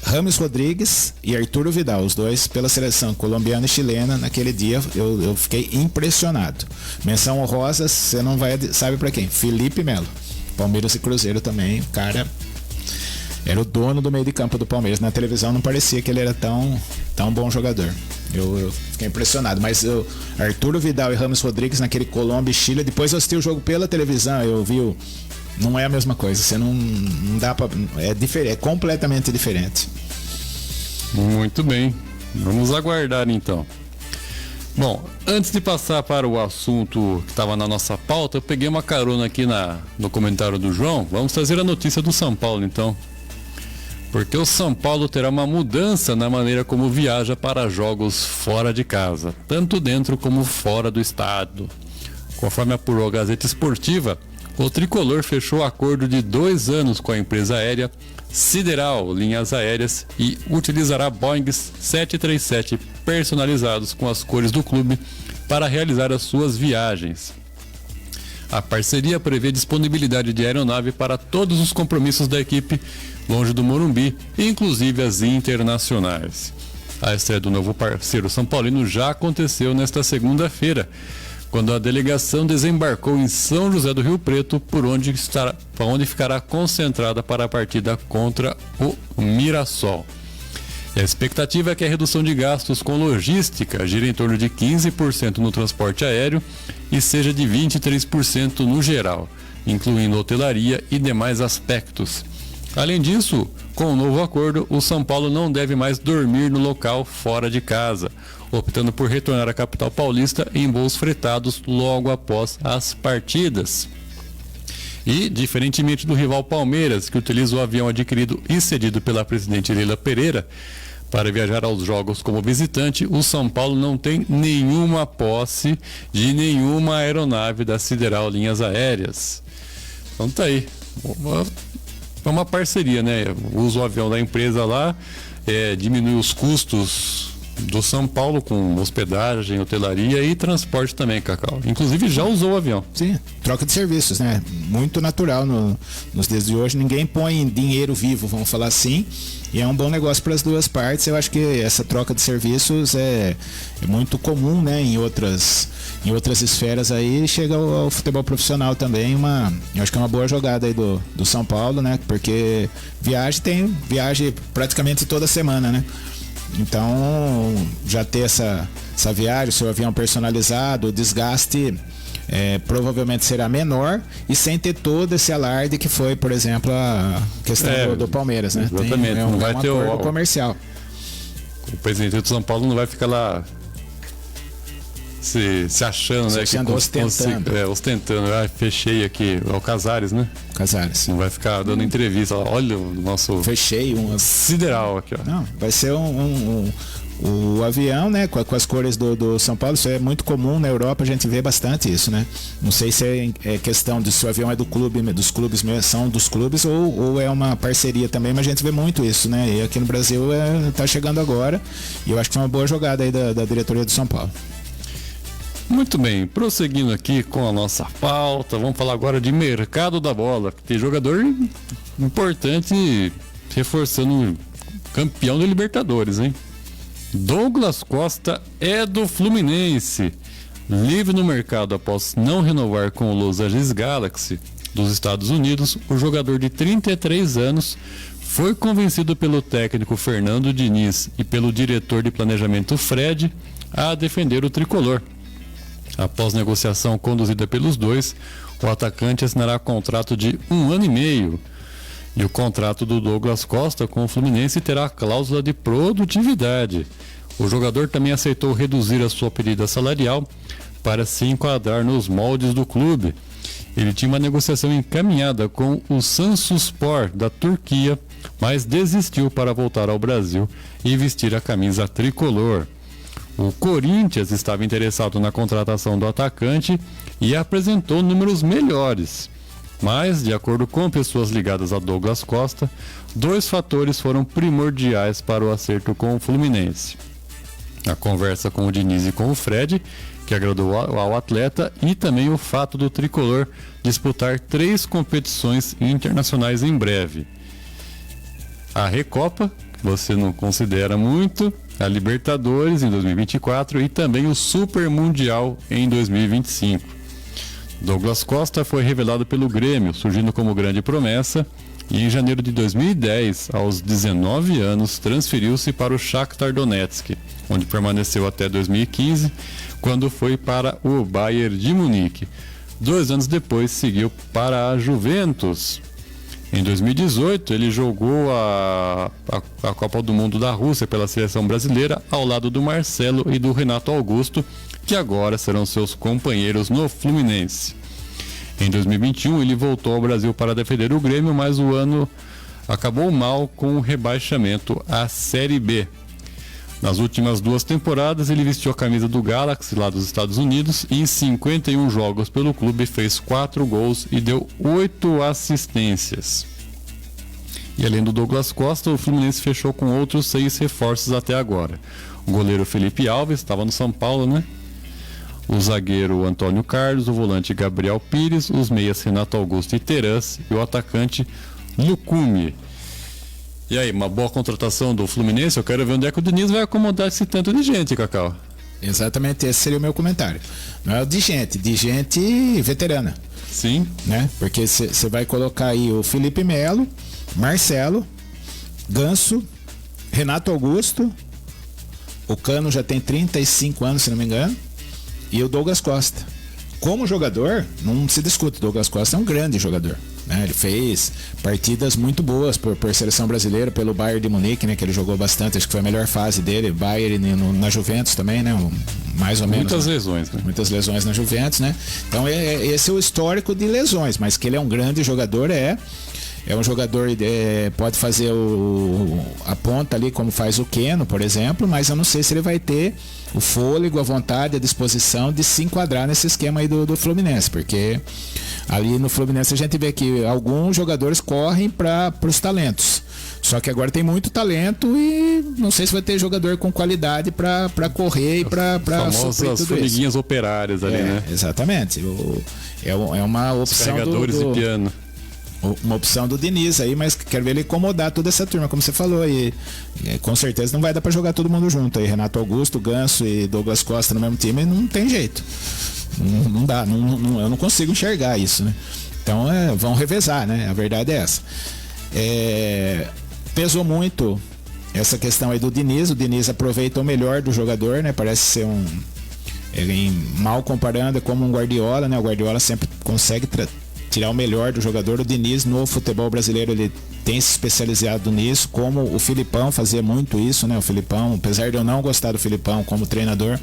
Rames Rodrigues e Arturo Vidal, os dois pela seleção colombiana e chilena. Naquele dia eu fiquei impressionado. Menção honrosa, você não vai, sabe para quem? Felipe Melo, Palmeiras e Cruzeiro também, o cara era o dono do meio de campo do Palmeiras. Na televisão não parecia que ele era tão bom jogador. Eu fiquei impressionado. Mas Arturo Vidal e Rames Rodrigues naquele Colômbia e Chile, depois eu assisti o jogo pela televisão, eu vi não é a mesma coisa. Você não dá pra. É diferente, é completamente diferente. Muito bem. Vamos aguardar então. Bom, antes de passar para o assunto que estava na nossa pauta, eu peguei uma carona aqui no comentário do João. Vamos trazer a notícia do São Paulo então. Porque o São Paulo terá uma mudança na maneira como viaja para jogos fora de casa, tanto dentro como fora do estado. Conforme apurou a Gazeta Esportiva, o tricolor fechou acordo de 2 anos com a empresa aérea Sideral Linhas Aéreas e utilizará Boeing 737 personalizados com as cores do clube para realizar as suas viagens. A parceria prevê disponibilidade de aeronave para todos os compromissos da equipe longe do Morumbi, inclusive as internacionais. A estreia do novo parceiro São Paulino já aconteceu nesta segunda-feira, quando a delegação desembarcou em São José do Rio Preto, por onde ficará concentrada para a partida contra o Mirassol. A expectativa é que a redução de gastos com logística gira em torno de 15% no transporte aéreo e seja de 23% no geral, incluindo hotelaria e demais aspectos. Além disso, com o novo acordo, o São Paulo não deve mais dormir no local fora de casa, optando por retornar à capital paulista em voos fretados logo após as partidas. E, diferentemente do rival Palmeiras, que utiliza o avião adquirido e cedido pela presidente Leila Pereira para viajar aos jogos como visitante, o São Paulo não tem nenhuma posse de nenhuma aeronave da Sideral Linhas Aéreas. Então tá aí. É uma parceria, né? Usa o avião da empresa lá, diminui os custos do São Paulo com hospedagem, hotelaria e transporte também, Cacau. Inclusive já usou o avião. Sim, troca de serviços, né? Muito natural nos dias de hoje. Ninguém põe dinheiro vivo, vamos falar assim. E é um bom negócio para as duas partes. Eu acho que essa troca de serviços é muito comum, né? Em outras esferas aí. Chega ao futebol profissional também. Eu acho que é uma boa jogada aí do São Paulo, né? Porque tem viagem praticamente toda semana, né? Então, já ter essa viagem, o seu avião personalizado, o desgaste provavelmente será menor e sem ter todo esse alarde que foi, por exemplo, a questão do Palmeiras, né? Exatamente, não vai ter acordo comercial. O presidente do São Paulo não vai ficar lá se achando, né? Ostentando. Fechei aqui. É o Casares, né? Casares. Não vai ficar dando entrevista. Olha o nosso. Fechei Sideral aqui, ó. Não, vai ser o avião, né? Com as cores do São Paulo. Isso é muito comum na Europa, a gente vê bastante isso, né? Não sei se é questão de se o avião é dos clubes mesmo, são dos clubes ou é uma parceria também, mas a gente vê muito isso, né? E aqui no Brasil tá chegando agora. E eu acho que é uma boa jogada aí da diretoria do São Paulo. Muito bem, prosseguindo aqui com a nossa pauta, vamos falar agora de mercado da bola. Tem jogador importante reforçando campeão da Libertadores, hein? Douglas Costa é do Fluminense. Livre no mercado após não renovar com o Los Angeles Galaxy dos Estados Unidos, o jogador de 33 anos foi convencido pelo técnico Fernando Diniz e pelo diretor de planejamento Fred a defender o tricolor. Após negociação conduzida pelos dois, o atacante assinará contrato de 1 ano e meio. E o contrato do Douglas Costa com o Fluminense terá cláusula de produtividade. O jogador também aceitou reduzir a sua pedida salarial para se enquadrar nos moldes do clube. Ele tinha uma negociação encaminhada com o Samsunspor da Turquia, mas desistiu para voltar ao Brasil e vestir a camisa tricolor. O Corinthians estava interessado na contratação do atacante e apresentou números melhores. Mas, de acordo com pessoas ligadas a Douglas Costa, 2 fatores foram primordiais para o acerto com o Fluminense. A conversa com o Diniz e com o Fred, que agradou ao atleta, e também o fato do tricolor disputar 3 competições internacionais em breve. A Recopa, que você não considera muito, a Libertadores em 2024 e também o Super Mundial em 2025. Douglas Costa foi revelado pelo Grêmio, surgindo como grande promessa, e em janeiro de 2010, aos 19 anos, transferiu-se para o Shakhtar Donetsk, onde permaneceu até 2015, quando foi para o Bayern de Munique. 2 anos depois, seguiu para a Juventus. Em 2018, ele jogou a Copa do Mundo da Rússia pela seleção brasileira, ao lado do Marcelo e do Renato Augusto, que agora serão seus companheiros no Fluminense. Em 2021, ele voltou ao Brasil para defender o Grêmio, mas o ano acabou mal com o rebaixamento à Série B. Nas últimas 2 temporadas, ele vestiu a camisa do Galaxy lá dos Estados Unidos e em 51 jogos pelo clube fez 4 gols e deu 8 assistências. E além do Douglas Costa, o Fluminense fechou com outros 6 reforços até agora. O goleiro Felipe Alves estava no São Paulo, né? O zagueiro Antônio Carlos, o volante Gabriel Pires, os meias Renato Augusto e Terãs e o atacante Lucumi. E aí, uma boa contratação do Fluminense? Eu quero ver onde é que o Diniz vai acomodar esse tanto de gente, Cacau. Exatamente, esse seria o meu comentário. Não é de gente veterana. Sim. Né? Porque você vai colocar aí o Felipe Melo, Marcelo, Ganso, Renato Augusto, o Cano já tem 35 anos, se não me engano, e o Douglas Costa. Como jogador, não se discute, o Douglas Costa é um grande jogador. Né? Ele fez partidas muito boas por seleção brasileira, pelo Bayern de Munique, né? Que ele jogou bastante, acho que foi a melhor fase dele. Bayern na Juventus também, né? Mais ou menos. Muitas lesões, né? Muitas lesões na Juventus, né? Então esse é o histórico de lesões, mas que ele é um grande jogador, é um jogador, pode fazer a ponta ali como faz o Keno, por exemplo, mas eu não sei se ele vai ter o fôlego, a vontade, a disposição de se enquadrar nesse esquema aí do Fluminense, porque ali no Fluminense a gente vê que alguns jogadores correm para os talentos, só que agora tem muito talento e não sei se vai ter jogador com qualidade para correr e para suprir tudo formiguinhas operárias ali, né? Exatamente, é uma opção carregadores de piano. Uma opção do Diniz aí, mas quero ver ele incomodar toda essa turma, como você falou, e com certeza não vai dar para jogar todo mundo junto aí, Renato Augusto, Ganso e Douglas Costa no mesmo time, não tem jeito, não dá, eu não consigo enxergar isso, né? Então vão revezar, né? A verdade é essa. Pesou muito essa questão aí do Diniz, o Diniz aproveita o melhor do jogador, né? Parece ser ele, mal comparando, é como um Guardiola, né? O Guardiola sempre consegue tirar o melhor do jogador. O Diniz no futebol brasileiro ele tem se especializado nisso, como o Filipão fazia muito isso, né? O Filipão, apesar de eu não gostar do Filipão como treinador,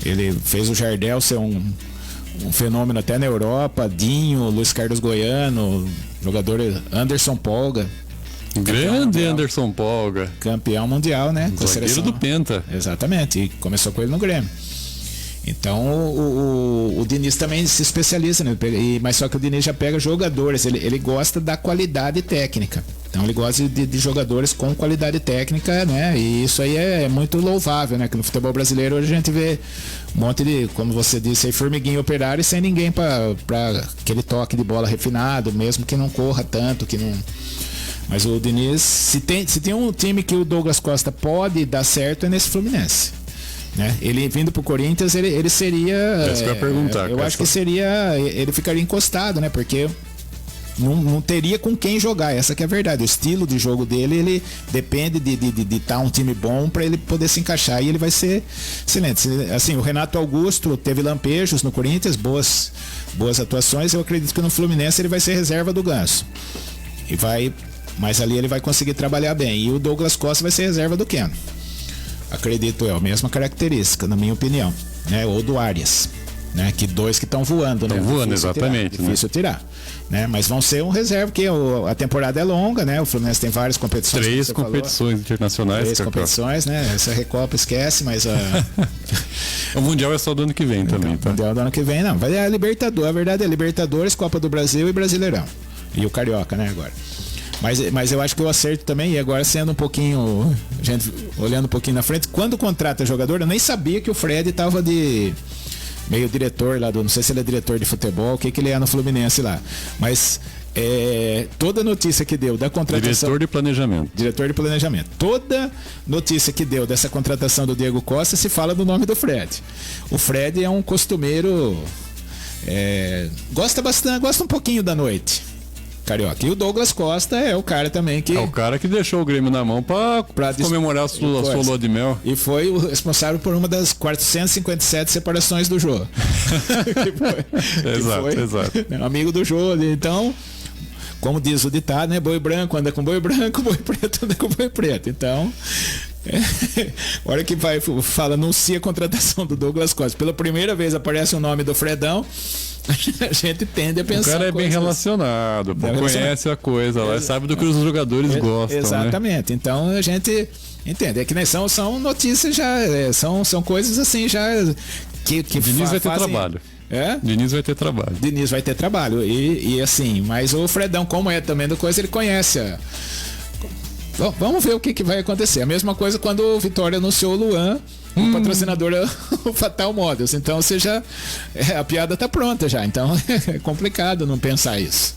ele fez o Jardel ser um fenômeno até na Europa. Dinho, Luiz Carlos Goiano, jogador Anderson Polga, grande Anderson Polga, campeão mundial, né? Com a seleção do Penta. Exatamente, e começou com ele no Grêmio. Então o Diniz também se especializa, né? Mas só que o Diniz já pega jogadores, ele gosta da qualidade técnica. Então ele gosta de jogadores com qualidade técnica, né? E isso aí é muito louvável, né? Que no futebol brasileiro hoje a gente vê um monte de, como você disse, aí, formiguinha operária e sem ninguém para aquele toque de bola refinado, mesmo que não corra tanto, que não. Mas o Diniz, se tem um time que o Douglas Costa pode dar certo, é nesse Fluminense. Né? Ele vindo pro Corinthians, ele seria. Eu acho que seria. Ele ficaria encostado, né? Porque não teria com quem jogar. Essa que é a verdade. O estilo de jogo dele, ele depende de estar um time bom para ele poder se encaixar e ele vai ser excelente. Assim, o Renato Augusto teve lampejos no Corinthians, boas atuações. Eu acredito que no Fluminense ele vai ser reserva do Ganso. Mas ali ele vai conseguir trabalhar bem. E o Douglas Costa vai ser reserva do Keno. Acredito eu, a mesma característica, na minha opinião, né? Ou do Arias. né? Que 2 que estão voando, né? Estão voando, exatamente. Difícil tirar. Né? Mas vão ser um reserva, porque a temporada é longa, né? O Fluminense tem várias competições. 3 competições internacionais. 3 competições, né? Essa Recopa esquece, mas o Mundial é só do ano que vem também, tá? O Mundial do ano que vem, não. Vai a Libertadores, a verdade é Libertadores, Copa do Brasil e Brasileirão. E o Carioca, né, agora. Mas eu acho que eu acerto também, e agora sendo um pouquinho, gente, olhando um pouquinho na frente, quando contrata jogador, eu nem sabia que o Fred estava de meio diretor lá não sei se ele é diretor de futebol, o que ele é no Fluminense lá. Mas toda notícia que deu da contratação... Diretor de planejamento. Toda notícia que deu dessa contratação do Diego Costa se fala do nome do Fred. O Fred é um costumeiro, gosta um pouquinho da noite. Carioca. E o Douglas Costa é o cara também que... É o cara que deixou o Grêmio na mão pra comemorar a sua lua de mel. E foi o responsável por uma das 457 separações do Jô. Exato. Amigo do Jô. Então, como diz o ditado, né? Boi branco anda com boi branco, boi preto anda com boi preto. Então... a hora que anuncia a contratação do Douglas Costa, pela primeira vez aparece o nome do Fredão, a gente tende a pensar. O cara é bem relacionado, conhece a coisa lá, sabe do que os jogadores gostam. Exatamente, né? Então a gente entende. É que nem são notícias já, são coisas assim já que Diniz vai ter trabalho. Diniz vai ter trabalho. E assim, mas o Fredão, como é também do coisa, ele conhece vamos ver o que vai acontecer. A mesma coisa quando o Vitória anunciou o Luan, o patrocinador é o Fatal Models. Então a piada tá pronta já. Então é complicado não pensar isso.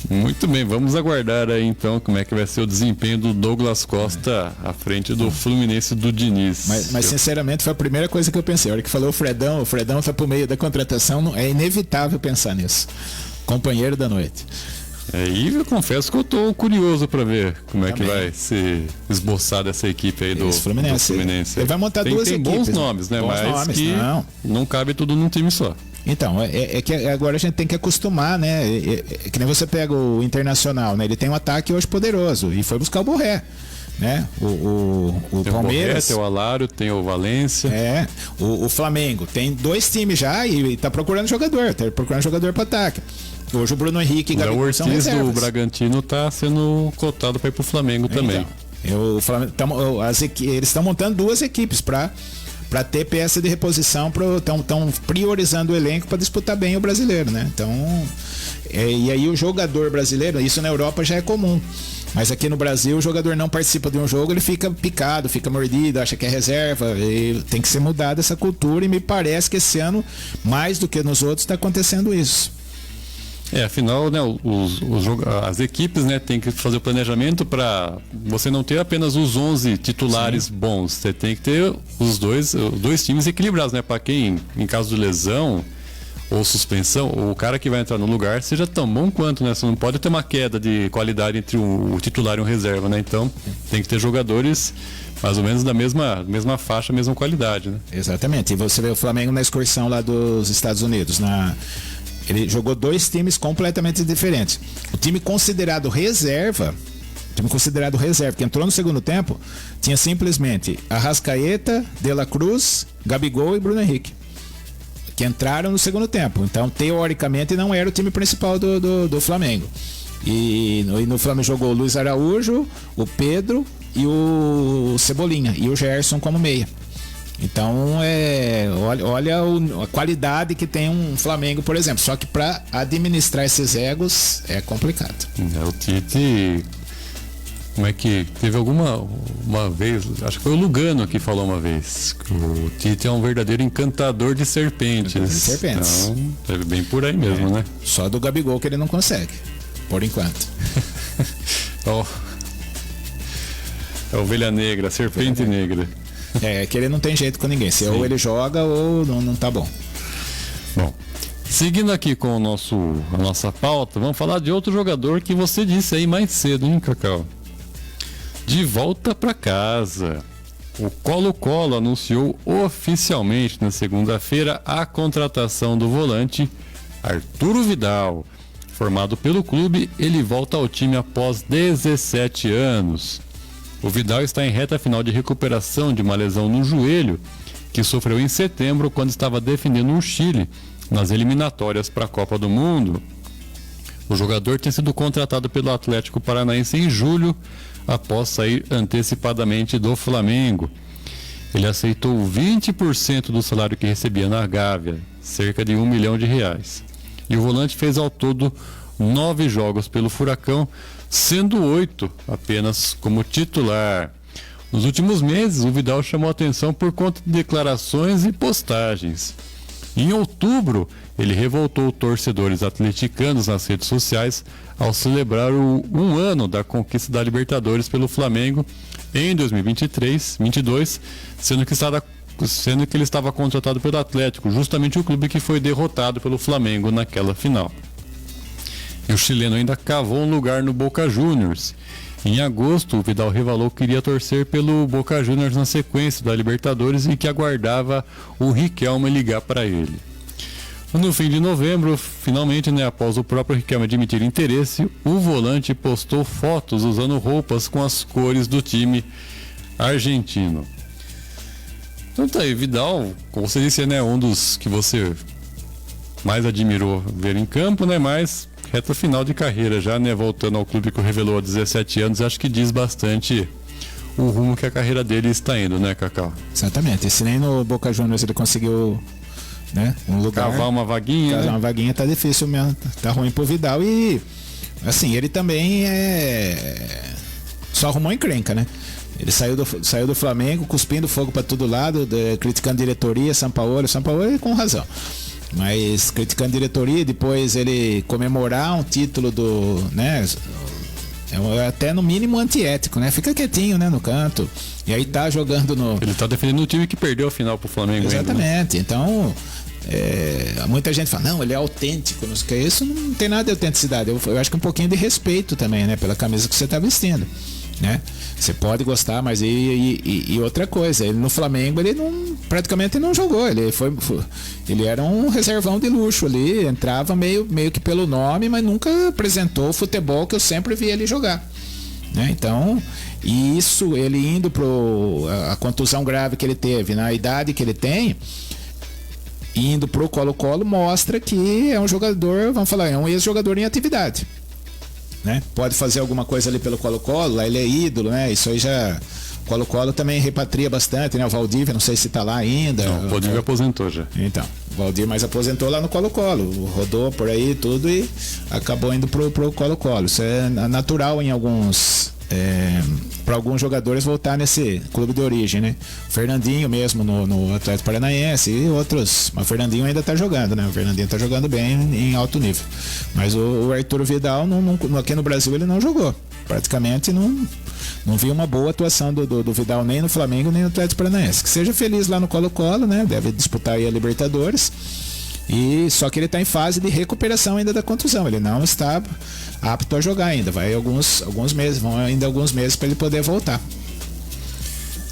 Muito bem, vamos aguardar aí então como é que vai ser o desempenho do Douglas Costa à frente do Fluminense do Diniz. Mas sinceramente foi a primeira coisa que eu pensei. A hora que falou o Fredão tá por meio da contratação, é inevitável pensar nisso. Companheiro da noite. E eu confesso que eu tô curioso para ver como é que vai ser esboçada essa equipe aí do Fluminense. Ele vai montar duas equipes. Tem bons nomes, né? Mas que não cabe tudo num time só. Então, é que agora a gente tem que acostumar, né? Que nem você pega o Internacional, né? Ele tem um ataque hoje poderoso e foi buscar o Borré. Né? O tem Palmeiras, tem o Alário, tem o Valência. O Flamengo tem 2 times já e tá procurando jogador, para ataque. Hoje o Bruno Henrique e o Gabigol são reservas. O Bragantino tá sendo cotado para ir pro Flamengo também. O Flamengo, eles estão montando 2 equipes para ter peça de reposição, estão priorizando o elenco para disputar bem o brasileiro, né? Então, e aí o jogador brasileiro, isso na Europa já é comum. Mas aqui no Brasil o jogador não participa de um jogo, ele fica picado, fica mordido, acha que é reserva. Tem que ser mudada essa cultura e me parece que esse ano, mais do que nos outros, está acontecendo isso. Afinal, né, as equipes, né, tem que fazer o planejamento para você não ter apenas os 11 titulares bons. Você tem que ter os dois times equilibrados, né, para quem, em caso de lesão ou suspensão, o cara que vai entrar no lugar seja tão bom quanto, né? Você não pode ter uma queda de qualidade entre o titular e o reserva, né? Então, tem que ter jogadores mais ou menos da mesma faixa, mesma qualidade, né? Exatamente. E você vê o Flamengo na excursão lá dos Estados Unidos, ele jogou 2 times completamente diferentes. O time considerado reserva, que entrou no segundo tempo, tinha simplesmente Arrascaeta, De La Cruz, Gabigol e Bruno Henrique, que entraram no segundo tempo. Então, teoricamente, não era o time principal do Flamengo. E no Flamengo jogou o Luiz Araújo, o Pedro e o Cebolinha, e o Gerson como meia. Então, olha a qualidade que tem um Flamengo, por exemplo. Só que para administrar esses egos é complicado. O Tite, como é que teve uma vez, acho que foi o Lugano que falou uma vez, que o Tite é um verdadeiro encantador de serpentes. Então, é bem por aí mesmo, né? Só do Gabigol que ele não consegue, por enquanto. É a ovelha negra, a serpente negra. Que ele não tem jeito com ninguém. Ou ele joga ou não tá bom. Bom, seguindo aqui com a nossa pauta, vamos falar de outro jogador que você disse aí mais cedo, hein, Cacau? De volta para casa. O Colo-Colo anunciou oficialmente na segunda-feira a contratação do volante Arturo Vidal. Formado pelo clube, ele volta ao time após 17 anos. O Vidal está em reta final de recuperação de uma lesão no joelho que sofreu em setembro quando estava defendendo o Chile nas eliminatórias para a Copa do Mundo. O jogador tinha sido contratado pelo Atlético Paranaense em julho, após sair antecipadamente do Flamengo. Ele aceitou 20% do salário que recebia na Gávea, cerca de R$1 milhão. E o volante fez ao todo 9 jogos pelo Furacão, sendo 8 apenas como titular. Nos últimos meses, o Vidal chamou a atenção por conta de declarações e postagens. Em outubro, ele revoltou torcedores atleticanos nas redes sociais ao celebrar um ano da conquista da Libertadores pelo Flamengo em 2023-22, sendo que ele estava contratado pelo Atlético, justamente o clube que foi derrotado pelo Flamengo naquela final. E o chileno ainda cavou um lugar no Boca Juniors. Em agosto, o Vidal revelou que iria torcer pelo Boca Juniors na sequência da Libertadores e que aguardava o Riquelme ligar para ele. No fim de novembro, finalmente, após o próprio Riquelme admitir interesse, o volante postou fotos usando roupas com as cores do time argentino. Então tá aí, Vidal, como você disse, um dos que você mais admirou ver em campo, mas reta final de carreira já, voltando ao clube que o revelou há 17 anos, acho que diz bastante o rumo que a carreira dele está indo, Cacau? Exatamente, e se nem no Boca Juniors ele conseguiu um lugar, cavar uma vaguinha, uma vaguinha tá difícil mesmo, tá ruim pro Vidal. E assim, ele também só arrumou encrenca, Ele saiu do Flamengo cuspindo fogo para todo lado, criticando diretoria, Sampaoli com razão, mas criticando diretoria. Depois ele comemorar um título é até no mínimo antiético, Fica quietinho, no canto. E aí tá jogando no... Ele tá defendendo o time que perdeu a final pro Flamengo. Exatamente, ainda, Então... muita gente fala, não, ele é autêntico, não sei o que. Isso não tem nada de autenticidade. Eu acho que um pouquinho de respeito também, pela camisa que você tá vestindo, Você pode gostar, mas e outra coisa, ele no Flamengo ele praticamente não jogou, ele era um reservão de luxo ali, entrava meio que pelo nome, mas nunca apresentou o futebol que eu sempre vi ele jogar, Então, isso, ele indo a contusão grave que ele teve, na idade que ele tem, indo pro Colo-Colo, mostra que é um jogador, vamos falar, é um ex-jogador em atividade, Pode fazer alguma coisa ali pelo Colo-Colo, lá ele é ídolo, Isso aí já... Colo-Colo também repatria bastante, O Valdívia, não sei se tá lá ainda. Não, o Valdívia aposentou já. Então, o Valdívia mais aposentou lá no Colo-Colo, rodou por aí tudo e acabou indo pro Colo-Colo. Isso é natural em alguns... para alguns jogadores voltar nesse clube de origem, O Fernandinho mesmo no Atlético Paranaense e outros, mas o Fernandinho ainda tá jogando, O Fernandinho tá jogando bem em alto nível, mas o Arturo Vidal aqui no Brasil ele não jogou, praticamente não vi uma boa atuação do Vidal nem no Flamengo nem no Atlético Paranaense. Que seja feliz lá no Colo-Colo, deve disputar aí a Libertadores. E só que ele está em fase de recuperação ainda da contusão, ele não está apto a jogar ainda, vai alguns meses, vão ainda alguns meses para ele poder voltar.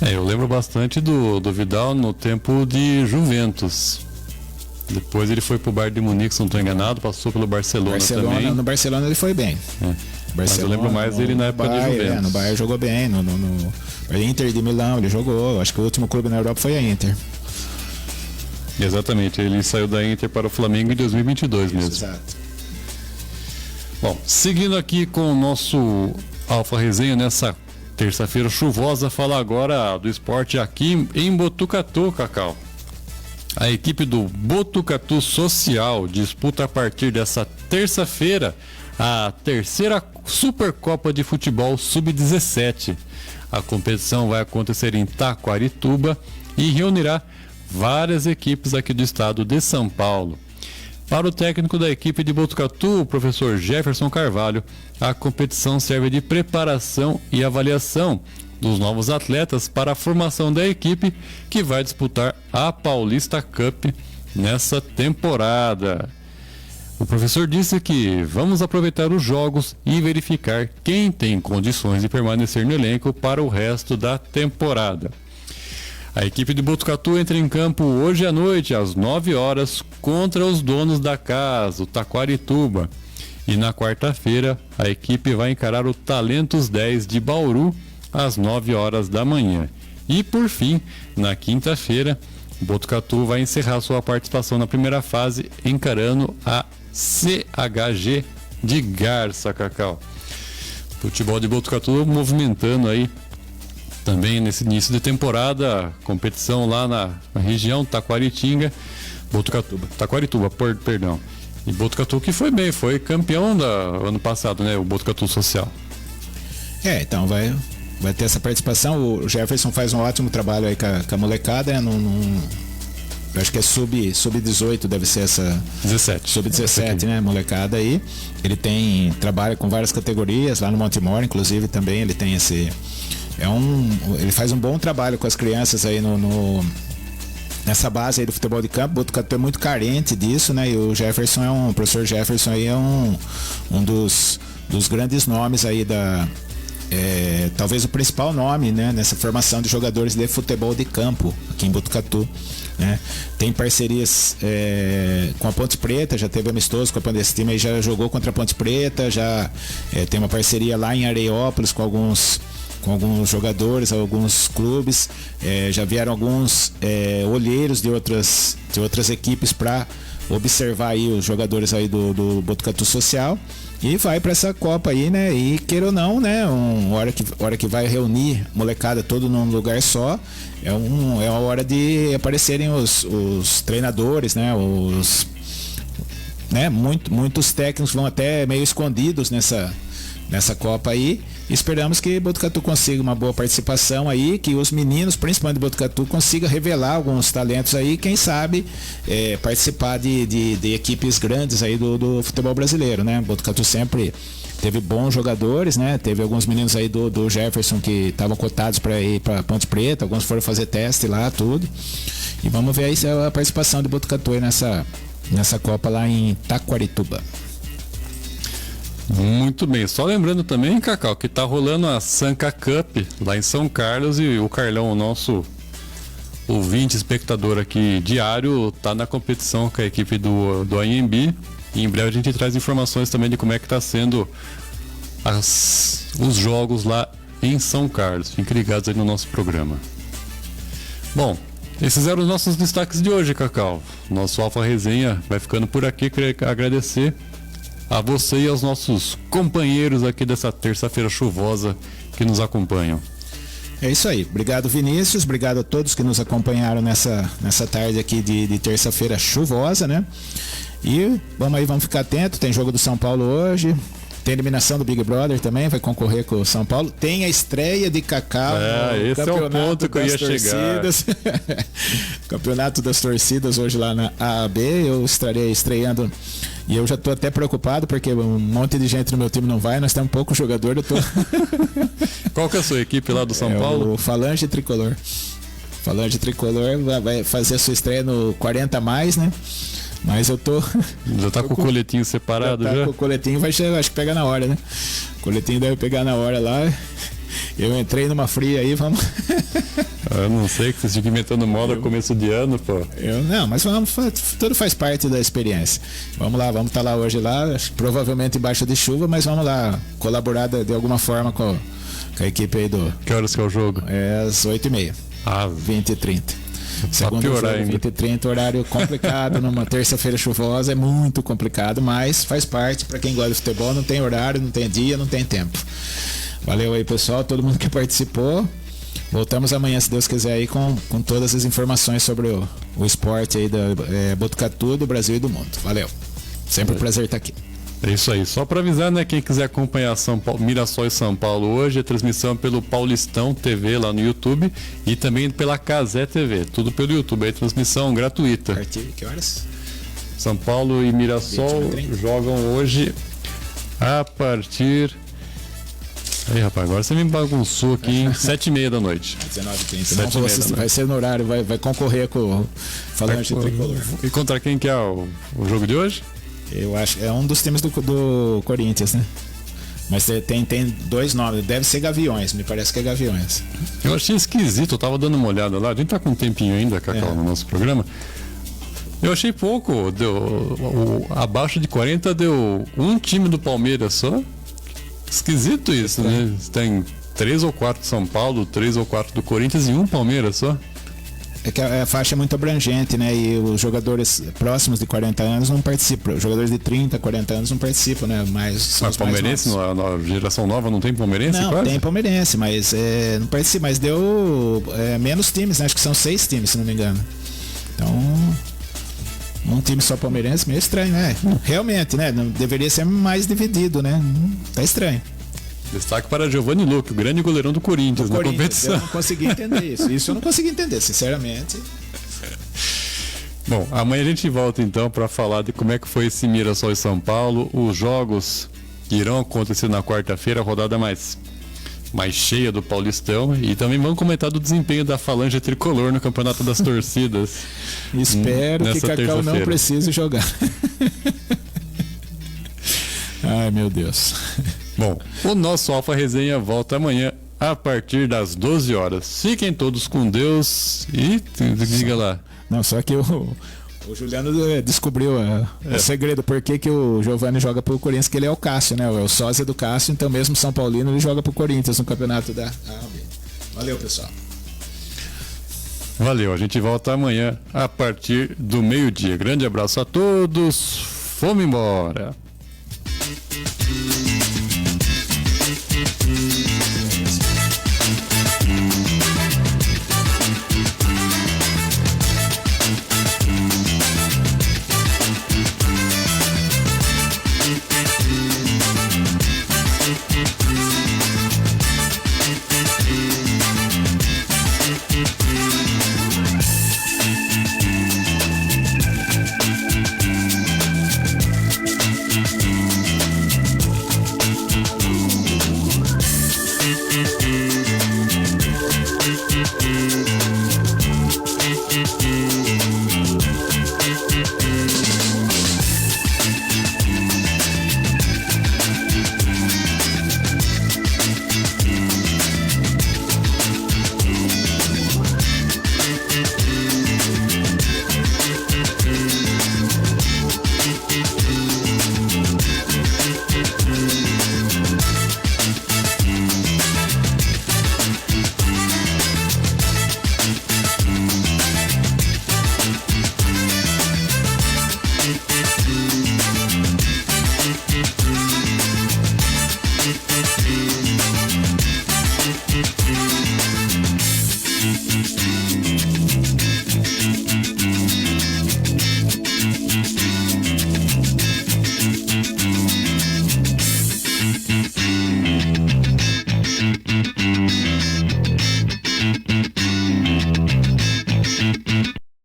Eu lembro bastante do Vidal no tempo de Juventus. Depois ele foi pro Bayern de Munique, se não estou enganado, passou pelo Barcelona também. No Barcelona ele foi bem. Mas eu lembro mais dele na época de Juventus. No Bayern jogou bem, no Inter de Milão ele jogou, acho que o último clube na Europa foi a Inter. Exatamente, ele saiu da Inter para o Flamengo em 2022 mesmo. Exato. Bom, seguindo aqui com o nosso Alfa Resenha nessa terça-feira chuvosa, falar agora do esporte aqui em Botucatu, Cacau. A equipe do Botucatu Social disputa a partir dessa terça-feira a terceira Supercopa de Futebol Sub-17. A competição vai acontecer em Taquarituba e reunirá várias equipes aqui do estado de São Paulo. Para o técnico da equipe de Botucatu, o professor Jefferson Carvalho, a competição serve de preparação e avaliação dos novos atletas para a formação da equipe que vai disputar a Paulista Cup nessa temporada. O professor disse que vamos aproveitar os jogos e verificar quem tem condições de permanecer no elenco para o resto da temporada. A equipe de Botucatu entra em campo hoje à noite, às 9 horas, contra os donos da casa, o Taquarituba. E na quarta-feira, a equipe vai encarar o Talentos 10 de Bauru, às 9 horas da manhã. E por fim, na quinta-feira, O Botucatu vai encerrar sua participação na primeira fase, encarando a CHG de Garça, Cacau. Futebol de Botucatu movimentando aí também nesse início de temporada, competição lá na região Taquaritinga, Taquarituba, perdão. E Botucatu que foi bem, foi campeão do ano passado, né? O Botucatu Social. Então vai ter essa participação. O Jefferson faz um ótimo trabalho aí com a molecada, né? Eu acho que é sub-18, deve ser essa... 17. Sub-17, né? Molecada aí. Ele trabalha com várias categorias lá no Montemor, inclusive também ele tem esse... ele faz um bom trabalho com as crianças aí nessa base aí do futebol de campo. O Botucatu é muito carente disso, né? E o professor Jefferson aí é um dos grandes nomes aí talvez o principal nome, né, nessa formação de jogadores de futebol de campo aqui em Botucatu, né? Tem parcerias com a Ponte Preta, já teve amistoso com a Ponte, esse time aí já jogou contra a Ponte Preta, já tem uma parceria lá em Areiópolis com alguns jogadores, alguns clubes, já vieram alguns olheiros de outras equipes para observar aí os jogadores aí do Botucatu Social, e vai para essa Copa aí, né? E queira ou não, né? Hora que vai reunir molecada todo num lugar só, é a hora de aparecerem os treinadores, né? Muitos técnicos vão até meio escondidos nessa Copa aí. Esperamos que Botucatu consiga uma boa participação aí, que os meninos, principalmente de Botucatu, consigam revelar alguns talentos aí, quem sabe participar de equipes grandes aí do futebol brasileiro, né? Botucatu sempre teve bons jogadores, né? Teve alguns meninos aí do Jefferson que estavam cotados para ir para Ponte Preta, alguns foram fazer teste lá, tudo. E vamos ver aí a participação de Botucatu aí nessa Copa lá em Taquarituba. Muito bem, só lembrando também, Cacau, que tá rolando a Sanca Cup lá em São Carlos, e o Carlão, o nosso ouvinte, espectador aqui diário, tá na competição com a equipe do AMB, e em breve a gente traz informações também de como é que tá sendo os jogos lá em São Carlos. Fiquem ligados aí no nosso programa. Bom, esses eram os nossos destaques de hoje, Cacau. Nosso Alfa Resenha vai ficando por aqui. Queria agradecer a você e aos nossos companheiros aqui dessa terça-feira chuvosa que nos acompanham. É isso aí. Obrigado, Vinícius. Obrigado a todos que nos acompanharam nessa tarde aqui de terça-feira chuvosa, né? E vamos ficar atentos. Tem jogo do São Paulo hoje. Tem eliminação do Big Brother também, vai concorrer com o São Paulo. Tem a estreia de Cacau no esse campeonato é o ponto que eu ia torcidas. Campeonato das torcidas hoje lá na AAB. Eu estarei estreando. E eu já estou até preocupado porque um monte de gente no meu time não vai, nós temos pouco jogador. Qual que é a sua equipe lá do São Paulo? O Falange Tricolor. Falange Tricolor vai fazer a sua estreia no 40 mais, né? Mas eu tô... Já tá com o coletinho separado já? Com o coletinho acho que pega na hora, né? O coletinho deve pegar na hora lá. Eu entrei numa fria aí, vamos... Eu não sei, que vocês ficam inventando moda no começo de ano, pô. Não, mas tudo faz parte da experiência. Vamos lá, vamos estar lá hoje lá, provavelmente embaixo de chuva, mas vamos lá colaborar de alguma forma com a equipe aí do... Que horas que é o jogo? É às 8h30. 20h30. Segundo jogo, 20h30, horário complicado, numa terça-feira chuvosa, é muito complicado, mas faz parte. Para quem gosta de futebol, não tem horário, não tem dia, não tem tempo. Valeu aí, pessoal, todo mundo que participou. Voltamos amanhã, se Deus quiser, aí com todas as informações sobre o esporte aí da Botucatu, do Brasil e do mundo. Valeu, sempre um prazer estar aqui. É isso aí, só para avisar, né, quem quiser acompanhar São Paulo, Mirassol e São Paulo hoje, a transmissão é pelo Paulistão TV lá no YouTube e também pela Cazé TV, tudo pelo YouTube, aí transmissão gratuita. A partir de que horas? São Paulo e Mirassol jogam hoje a partir... Aí, rapaz, agora você me bagunçou aqui em 7h30 da noite. 19h30. Vai ser no horário, vai concorrer com o Falange Tricolor. E contra quem que é o jogo de hoje? Eu acho que é um dos times do Corinthians, né? Mas tem dois nomes, deve ser Gaviões, me parece que é Gaviões. Eu achei esquisito, eu tava dando uma olhada lá, a gente tá com um tempinho ainda, Cacau, no nosso programa. Eu achei pouco, abaixo de 40 deu um time do Palmeiras só. Esquisito isso, né? Tem 3 ou 4 do São Paulo, 3 ou 4 do Corinthians e um Palmeiras só. É que a faixa é muito abrangente, né? E os jogadores próximos de 40 anos não participam. Os jogadores de 30, 40 anos não participam, né? Mas palmeirense, na geração nova, não tem palmeirense? Não, quase? tem palmeirense, mas não participa. Mas deu menos times, né? Acho que são 6 times, se não me engano. Então, um time só palmeirense, meio estranho, né? Realmente, né? Não, deveria ser mais dividido, né? Tá estranho. Destaque para Giovanni Luque, o grande goleirão do Corinthians na competição. Eu não consegui entender isso. Isso eu não consegui entender, sinceramente. Bom, amanhã a gente volta então para falar de como é que foi esse Mirassol e São Paulo, os jogos que irão acontecer na quarta-feira, a rodada mais cheia do Paulistão, e também vamos comentar do desempenho da Falange Tricolor no Campeonato das Torcidas. Espero que Cacau não precise jogar. Ai, meu Deus. Bom, o nosso Alfa Resenha volta amanhã a partir das 12 horas. Fiquem todos com Deus e diga lá. Não, só que o Juliano descobriu o segredo, por que o Giovanni joga pro Corinthians, que ele é o Cássio, né? É o sósia do Cássio, então mesmo São Paulino ele joga pro Corinthians no campeonato da AB. Valeu, pessoal. Valeu, a gente volta amanhã a partir do meio-dia. Grande abraço a todos, fomos embora.